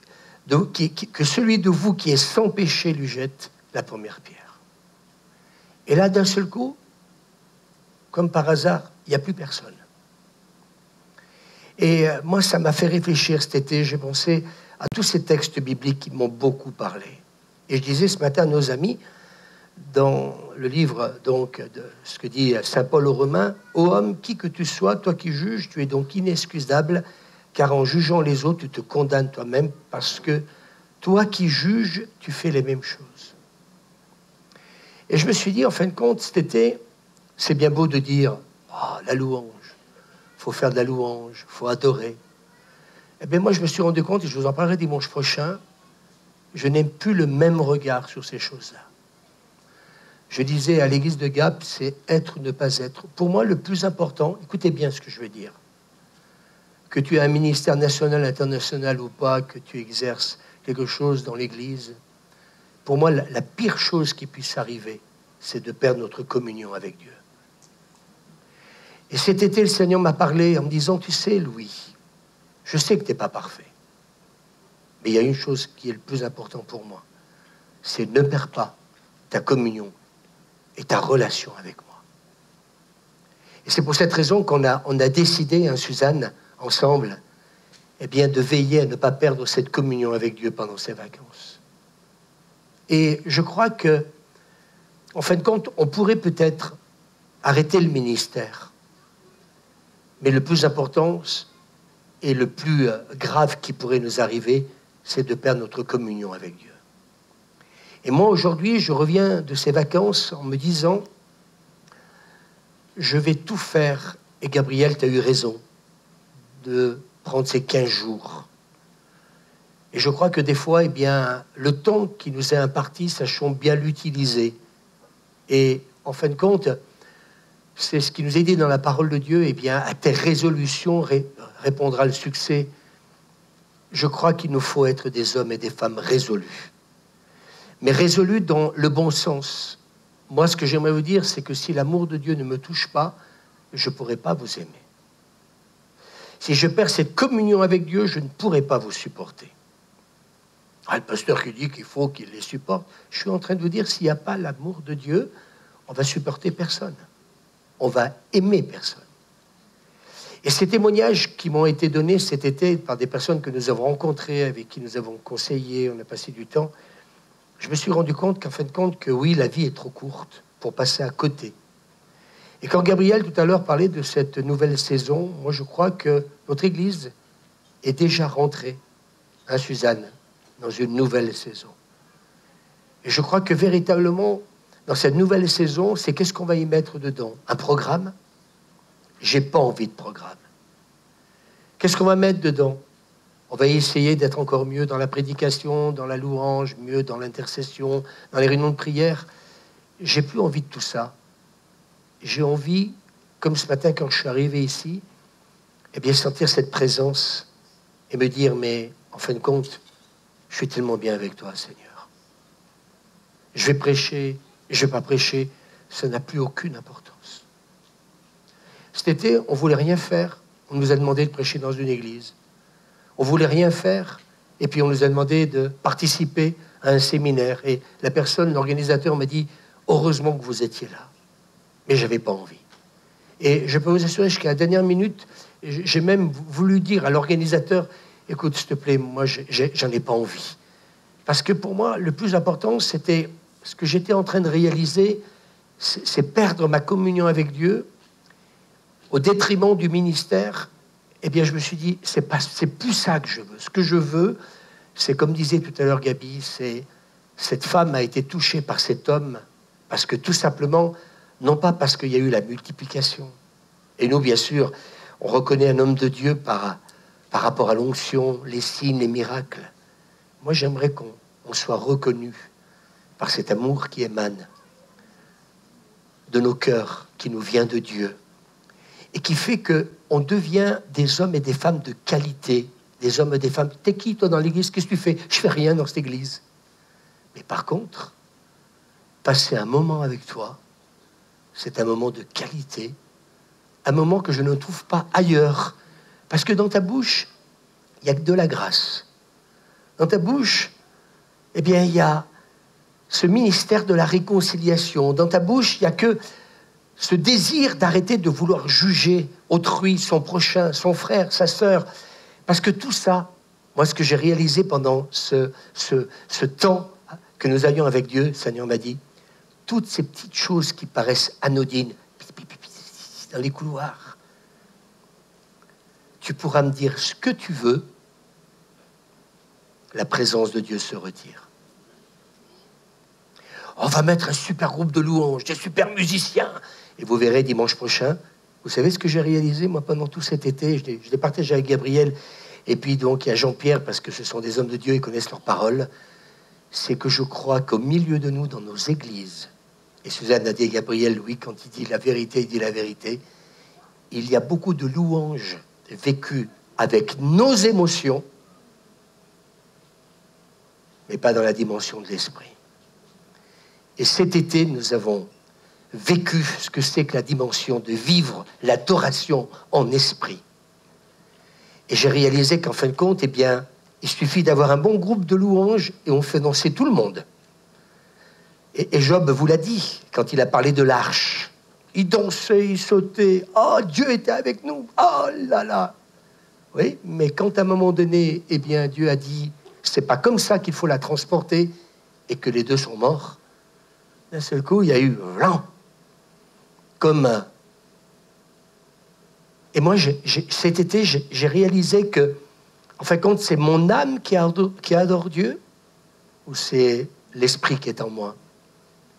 de vous qui est sans péché lui jette la première pierre. Et là, d'un seul coup, comme par hasard, il n'y a plus personne. Et moi, ça m'a fait réfléchir cet été. J'ai pensé à tous ces textes bibliques qui m'ont beaucoup parlé. Et je disais ce matin à nos amis, dans le livre donc de ce que dit saint Paul aux Romains, « Ô homme, qui que tu sois, toi qui juges, tu es donc inexcusable, car en jugeant les autres, tu te condamnes toi-même, parce que toi qui juges, tu fais les mêmes choses. » Et je me suis dit, en fin de compte, cet été, c'est bien beau de dire oh, la louange, il faut faire de la louange, il faut adorer. Eh bien, moi, je me suis rendu compte, et je vous en parlerai dimanche prochain, je n'aime plus le même regard sur ces choses-là. Je disais à l'église de Gap, c'est être ou ne pas être. Pour moi, le plus important, écoutez bien ce que je veux dire, que tu aies un ministère national, international ou pas, que tu exerces quelque chose dans l'église, pour moi, la pire chose qui puisse arriver, c'est de perdre notre communion avec Dieu. Et cet été, le Seigneur m'a parlé en me disant, tu sais, Louis, je sais que tu n'es pas parfait, mais il y a une chose qui est le plus important pour moi, c'est ne perds pas ta communion et ta relation avec moi. Et c'est pour cette raison qu'on a décidé, hein, Suzanne, ensemble, eh bien, de veiller à ne pas perdre cette communion avec Dieu pendant ces vacances. Et je crois que, en fin de compte, on pourrait peut-être arrêter le ministère. Mais le plus important et le plus grave qui pourrait nous arriver, c'est de perdre notre communion avec Dieu. Et moi, aujourd'hui, je reviens de ces vacances en me disant, je vais tout faire, et Gabriel, tu as eu raison, de prendre ces 15 jours. Et je crois que des fois, eh bien, le temps qui nous est imparti, sachons bien l'utiliser. Et en fin de compte, c'est ce qui nous est dit dans la parole de Dieu, eh bien, à tes résolutions répondra le succès. Je crois qu'il nous faut être des hommes et des femmes résolus. Mais résolus dans le bon sens. Moi, ce que j'aimerais vous dire, c'est que si l'amour de Dieu ne me touche pas, je ne pourrai pas vous aimer. Si je perds cette communion avec Dieu, je ne pourrai pas vous supporter. Ah, le pasteur qui dit qu'il faut qu'il les supporte, je suis en train de vous dire, s'il n'y a pas l'amour de Dieu, on va supporter personne. On va aimer personne. Et ces témoignages qui m'ont été donnés cet été par des personnes que nous avons rencontrées, avec qui nous avons conseillé, on a passé du temps, je me suis rendu compte qu'en fin de compte, que oui, la vie est trop courte pour passer à côté. Et quand Gabriel, tout à l'heure, parlait de cette nouvelle saison, moi, je crois que notre Église est déjà rentrée, hein, Suzanne, dans une nouvelle saison. Et je crois que véritablement, dans cette nouvelle saison, c'est qu'est-ce qu'on va y mettre dedans? Un programme? J'ai pas envie de programme. Qu'est-ce qu'on va mettre dedans? On va essayer d'être encore mieux dans la prédication, dans la louange, mieux dans l'intercession, dans les réunions de prière. J'ai plus envie de tout ça. J'ai envie, comme ce matin quand je suis arrivé ici, eh bien sentir cette présence et me dire, mais en fin de compte, je suis tellement bien avec toi, Seigneur. Je vais prêcher, je ne vais pas prêcher, ça n'a plus aucune importance. Cet été, on ne voulait rien faire. On nous a demandé de prêcher dans une église. On ne voulait rien faire. Et puis on nous a demandé de participer à un séminaire. Et la personne, l'organisateur m'a dit, heureusement que vous étiez là. Mais je n'avais pas envie. Et je peux vous assurer jusqu'à la dernière minute, j'ai même voulu dire à l'organisateur, écoute, s'il te plaît, moi, j'en ai pas envie. Parce que pour moi, le plus important, c'était ce que j'étais en train de réaliser, c'est perdre ma communion avec Dieu au détriment du ministère. Eh bien, je me suis dit, c'est plus ça que je veux. Ce que je veux, c'est comme disait tout à l'heure Gabi, c'est cette femme a été touchée par cet homme parce que tout simplement, non pas parce qu'il y a eu la multiplication. Et nous, bien sûr, on reconnaît un homme de Dieu par rapport à l'onction, les signes, les miracles. Moi, j'aimerais qu'on soit reconnu par cet amour qui émane de nos cœurs, qui nous vient de Dieu, et qui fait qu'on devient des hommes et des femmes de qualité, des hommes et des femmes. T'es qui, toi, dans l'église? Qu'est-ce que tu fais? Je fais rien dans cette église. Mais par contre, passer un moment avec toi, c'est un moment de qualité, un moment que je ne trouve pas ailleurs. Parce que dans ta bouche, il n'y a que de la grâce. Dans ta bouche, eh bien, il y a ce ministère de la réconciliation. Dans ta bouche, il n'y a que ce désir d'arrêter de vouloir juger autrui, son prochain, son frère, sa sœur. Parce que tout ça, moi, ce que j'ai réalisé pendant ce temps que nous avions avec Dieu, le Seigneur m'a dit, toutes ces petites choses qui paraissent anodines, dans les couloirs, tu pourras me dire ce que tu veux, la présence de Dieu se retire. On va mettre un super groupe de louanges, des super musiciens. Et vous verrez dimanche prochain, vous savez ce que j'ai réalisé, moi, pendant tout cet été, je l'ai partagé avec Gabriel, et puis donc il y a Jean-Pierre, parce que ce sont des hommes de Dieu, ils connaissent leurs paroles, c'est que je crois qu'au milieu de nous, dans nos églises, et Suzanne a dit à Gabriel, oui, quand il dit la vérité, il dit la vérité, il y a beaucoup de louanges vécues avec nos émotions, mais pas dans la dimension de l'esprit. Et cet été, nous avons vécu ce que c'est que la dimension de vivre l'adoration en esprit. Et j'ai réalisé qu'en fin de compte, eh bien, il suffit d'avoir un bon groupe de louanges et on fait danser tout le monde. Et Job vous l'a dit quand il a parlé de l'arche. Il dansait, il sautait. Oh, Dieu était avec nous. Oh là là. Oui, mais quand à un moment donné, eh bien, Dieu a dit, c'est pas comme ça qu'il faut la transporter, et que les deux sont morts, d'un seul coup, il y a eu blanc. Comme et moi, cet été, j'ai réalisé que, en fin de compte, c'est mon âme qui adore Dieu, ou c'est l'esprit qui est en moi,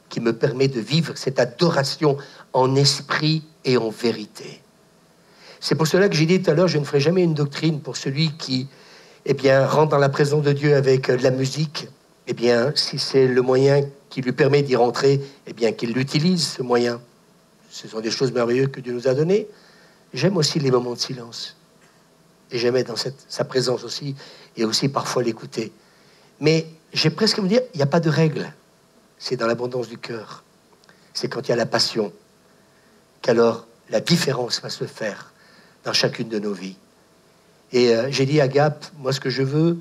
qui me permet de vivre cette adoration en esprit et en vérité. C'est pour cela que j'ai dit tout à l'heure, je ne ferai jamais une doctrine pour celui qui, eh bien, rentre dans la présence de Dieu avec de la musique. Eh bien, si c'est le moyen qui lui permet d'y rentrer, eh bien, qu'il l'utilise, ce moyen. Ce sont des choses merveilleuses que Dieu nous a données. J'aime aussi les moments de silence. Et j'aime être dans sa présence aussi, et aussi parfois l'écouter. Mais j'ai presque à me dire, il n'y a pas de règle. C'est dans l'abondance du cœur. C'est quand il y a la passion qu'alors la différence va se faire dans chacune de nos vies. Et j'ai dit à Gap, moi ce que je veux,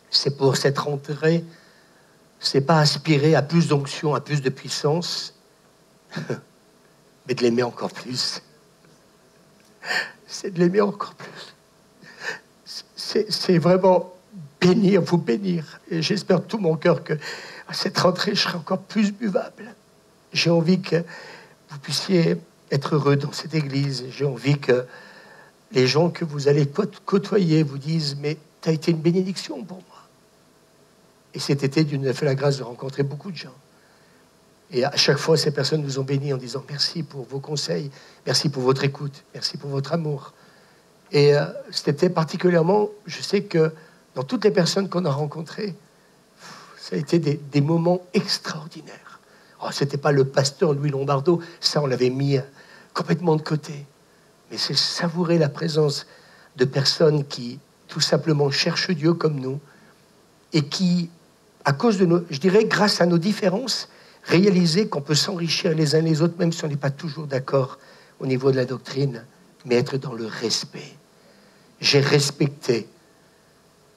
c'est pour cette rentrée, c'est pas aspirer à plus d'onction, à plus de puissance, mais de l'aimer encore plus. C'est de l'aimer encore plus. C'est vraiment bénir, vous bénir. Et j'espère de tout mon cœur que à cette rentrée, je serai encore plus buvable. J'ai envie que vous puissiez être heureux dans cette église. J'ai envie que les gens que vous allez côtoyer vous disent « Mais tu as été une bénédiction pour moi. » Et cet été, Dieu nous a fait la grâce de rencontrer beaucoup de gens. Et à chaque fois, ces personnes nous ont bénis en disant « Merci pour vos conseils, merci pour votre écoute, merci pour votre amour. » Et c'était particulièrement, je sais que dans toutes les personnes qu'on a rencontrées, ça a été des moments extraordinaires. Oh, ce n'était pas le pasteur Louis Lombardo, ça on l'avait mis complètement de côté. Mais c'est savourer la présence de personnes qui, tout simplement, cherchent Dieu comme nous et qui, à cause de nos, je dirais, grâce à nos différences, réaliser qu'on peut s'enrichir les uns les autres, même si on n'est pas toujours d'accord au niveau de la doctrine, mais être dans le respect. J'ai respecté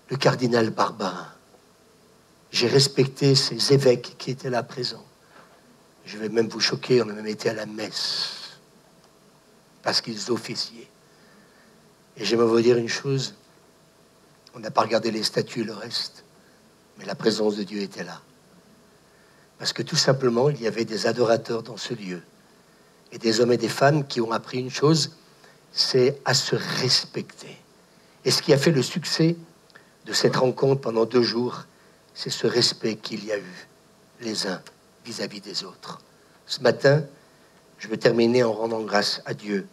le cardinal Barbarin. J'ai respecté ces évêques qui étaient là présents. Je vais même vous choquer, on a même été à la messe parce qu'ils officiaient. Et j'aimerais vous dire une chose, on n'a pas regardé les statues, le reste, mais la présence de Dieu était là. Parce que tout simplement, il y avait des adorateurs dans ce lieu. Et des hommes et des femmes qui ont appris une chose, c'est à se respecter. Et ce qui a fait le succès de cette rencontre pendant 2 jours, c'est ce respect qu'il y a eu les uns vis-à-vis des autres. Ce matin, je veux terminer en rendant grâce à Dieu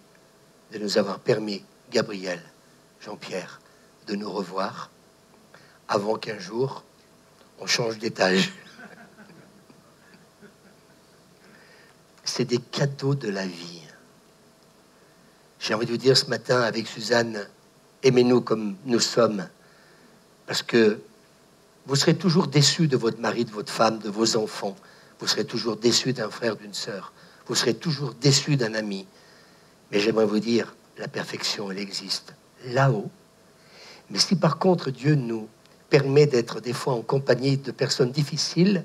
de nous avoir permis, Gabriel, Jean-Pierre, de nous revoir avant qu'un jour, on change d'étage. C'est des cadeaux de la vie. J'ai envie de vous dire ce matin avec Suzanne, aimez-nous comme nous sommes, parce que vous serez toujours déçus de votre mari, de votre femme, de vos enfants. Vous serez toujours déçus d'un frère, d'une sœur. Vous serez toujours déçus d'un ami. Mais j'aimerais vous dire, la perfection, elle existe là-haut. Mais si par contre Dieu nous permet d'être des fois en compagnie de personnes difficiles,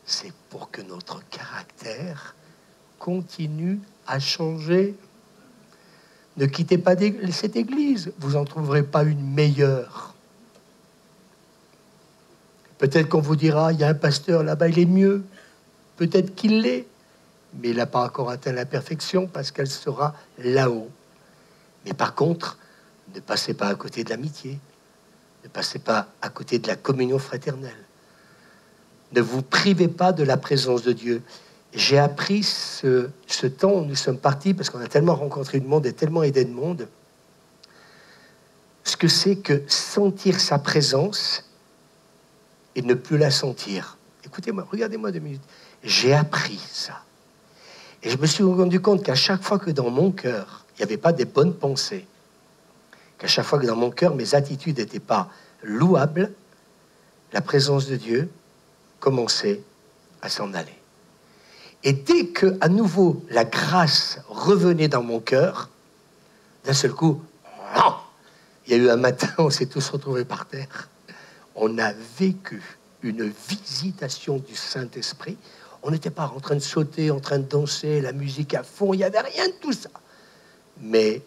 c'est pour que notre caractère continue à changer. Ne quittez pas cette église, vous n'en trouverez pas une meilleure. Peut-être qu'on vous dira, il y a un pasteur là-bas, il est mieux. Peut-être qu'il l'est, mais il n'a pas encore atteint la perfection parce qu'elle sera là-haut. Mais par contre, ne passez pas à côté de l'amitié, ne passez pas à côté de la communion fraternelle. Ne vous privez pas de la présence de Dieu. J'ai appris ce temps où nous sommes partis, parce qu'on a tellement rencontré de monde et tellement aidé de monde, ce que c'est que sentir sa présence et ne plus la sentir. Écoutez-moi, regardez-moi 2 minutes. J'ai appris ça. Et je me suis rendu compte qu'à chaque fois que dans mon cœur, il n'y avait pas des bonnes pensées, qu'à chaque fois que dans mon cœur, mes attitudes n'étaient pas louables, la présence de Dieu commençait à s'en aller. Et dès que, à nouveau, la grâce revenait dans mon cœur, d'un seul coup, il y a eu un matin, on s'est tous retrouvés par terre. On a vécu une visitation du Saint-Esprit. On n'était pas en train de sauter, en train de danser, la musique à fond, il n'y avait rien de tout ça. Mais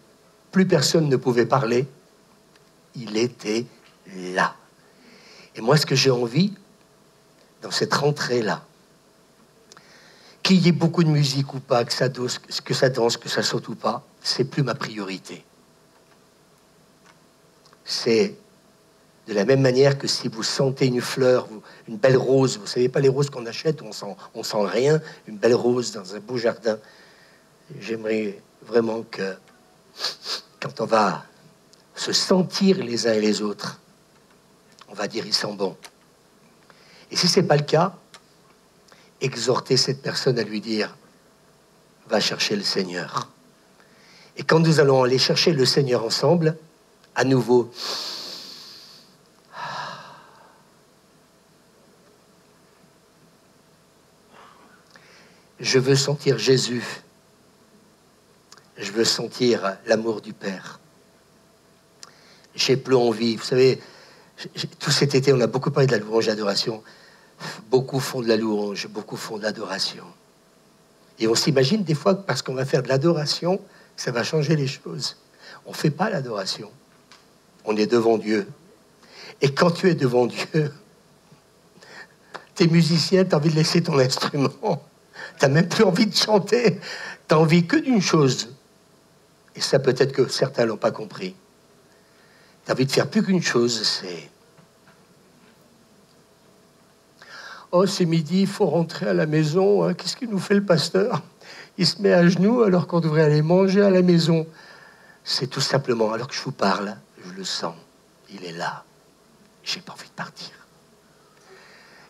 plus personne ne pouvait parler. Il était là. Et moi, ce que j'ai envie, dans cette rentrée-là, qu'il y ait beaucoup de musique ou pas, que ça danse, que ça saute ou pas, c'est plus ma priorité. C'est de la même manière que si vous sentez une fleur, une belle rose, vous ne savez pas les roses qu'on achète, on sent rien, une belle rose dans un beau jardin. J'aimerais vraiment que, quand on va se sentir les uns et les autres, on va dire, il sent bon. Et si ce n'est pas le cas, exhortez cette personne à lui dire, va chercher le Seigneur. Et quand nous allons aller chercher le Seigneur ensemble, à nouveau, je veux sentir Jésus. Je veux sentir l'amour du Père. J'ai plus envie. Vous savez, tout cet été, on a beaucoup parlé de la louange et de l'adoration. Beaucoup font de la louange, beaucoup font de l'adoration. Et on s'imagine des fois que parce qu'on va faire de l'adoration, ça va changer les choses. On ne fait pas l'adoration. On est devant Dieu. Et quand tu es devant Dieu, t'es musicien, t'as envie de laisser ton instrument. T'as même plus envie de chanter. T'as envie que d'une chose. Et ça, peut-être que certains l'ont pas compris. T'as envie de faire plus qu'une chose, c'est... Oh, c'est midi, il faut rentrer à la maison. Hein. Qu'est-ce qu'il nous fait, le pasteur? Il se met à genoux alors qu'on devrait aller manger à la maison. C'est tout simplement, alors que je vous parle, je le sens. Il est là. J'ai pas envie de partir.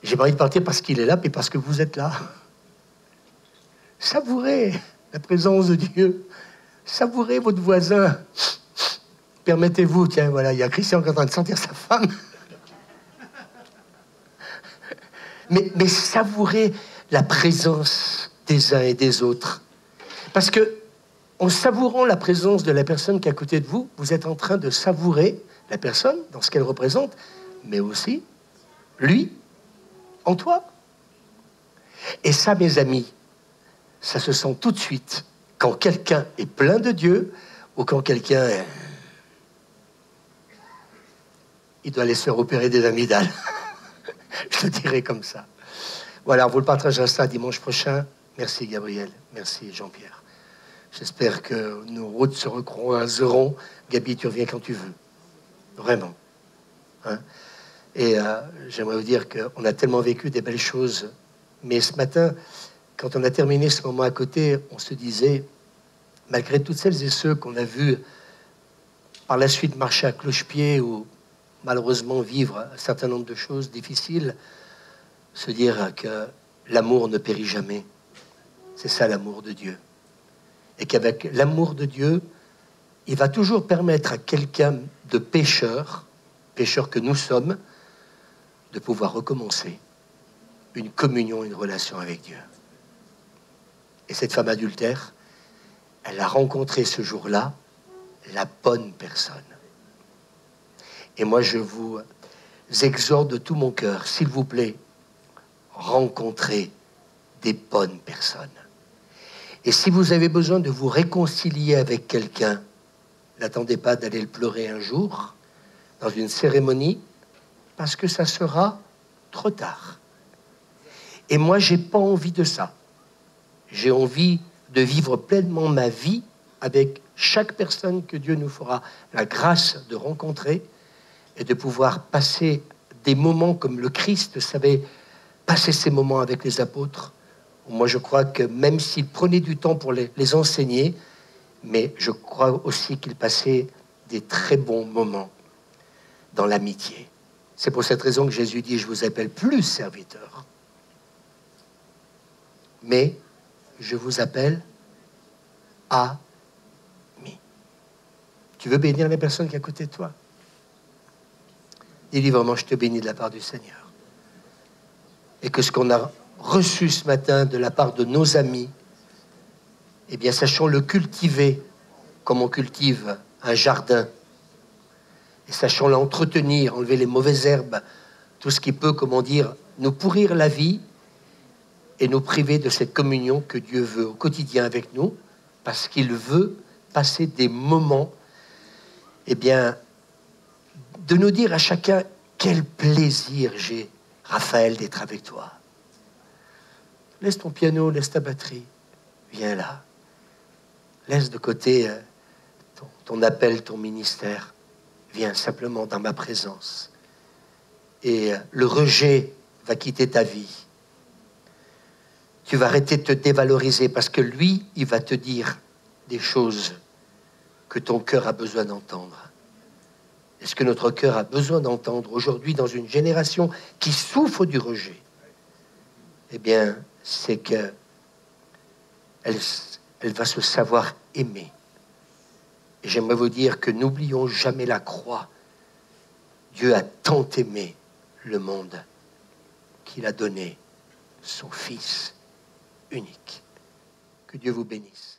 J'ai pas envie de partir parce qu'il est là, puis parce que vous êtes là. Savourez la présence de Dieu. Savourez votre voisin. Permettez-vous, tiens, voilà, il y a Christian qui est en train de sentir sa femme. Mais savourez la présence des uns et des autres. Parce que, en savourant la présence de la personne qui est à côté de vous, vous êtes en train de savourer la personne dans ce qu'elle représente, mais aussi lui en toi. Et ça, mes amis, ça se sent tout de suite quand quelqu'un est plein de Dieu ou quand quelqu'un est... Il doit aller se faire opérer des amygdales. Je le dirais comme ça. Voilà, on vous le partagera ça dimanche prochain. Merci Gabriel, merci Jean-Pierre. J'espère que nos routes se recroiseront. Gabi, tu reviens quand tu veux. Vraiment. Hein? Et j'aimerais vous dire qu'on a tellement vécu des belles choses. Mais ce matin, quand on a terminé ce moment à côté, on se disait, malgré toutes celles et ceux qu'on a vus par la suite marcher à cloche-pied ou malheureusement vivre un certain nombre de choses difficiles, se dire que l'amour ne périt jamais. C'est ça l'amour de Dieu. Et qu'avec l'amour de Dieu, il va toujours permettre à quelqu'un de pécheur que nous sommes, de pouvoir recommencer une communion, une relation avec Dieu. Et cette femme adultère, elle a rencontré ce jour-là la bonne personne. Et moi, je vous exhorte de tout mon cœur, s'il vous plaît, rencontrez des bonnes personnes. Et si vous avez besoin de vous réconcilier avec quelqu'un, n'attendez pas d'aller le pleurer un jour, dans une cérémonie, parce que ça sera trop tard. Et moi, j'ai pas envie de ça. J'ai envie de vivre pleinement ma vie avec chaque personne que Dieu nous fera la grâce de rencontrer et de pouvoir passer des moments comme le Christ savait passer ces moments avec les apôtres. Moi, je crois que même s'ils prenaient du temps pour les enseigner, mais je crois aussi qu'ils passaient des très bons moments dans l'amitié. C'est pour cette raison que Jésus dit, je vous appelle plus serviteurs, mais je vous appelle amis. Tu veux bénir les personnes qui sont à côté de toi? Dis-lui vraiment, je te bénis de la part du Seigneur. Et que ce qu'on a reçu ce matin de la part de nos amis, eh bien, sachons le cultiver comme on cultive un jardin. Et sachons l'entretenir, enlever les mauvaises herbes, tout ce qui peut, comment dire, nous pourrir la vie et nous priver de cette communion que Dieu veut au quotidien avec nous, parce qu'il veut passer des moments, eh bien, de nous dire à chacun, quel plaisir j'ai, Raphaël, d'être avec toi. Laisse ton piano, laisse ta batterie, viens là. Laisse de côté ton appel, ton ministère. Viens simplement dans ma présence. Et le rejet va quitter ta vie. Tu vas arrêter de te dévaloriser parce que lui, il va te dire des choses que ton cœur a besoin d'entendre. Et ce que notre cœur a besoin d'entendre aujourd'hui dans une génération qui souffre du rejet, eh bien, c'est que elle va se savoir aimer. Et j'aimerais vous dire que n'oublions jamais la croix. Dieu a tant aimé le monde qu'il a donné son Fils unique. Que Dieu vous bénisse.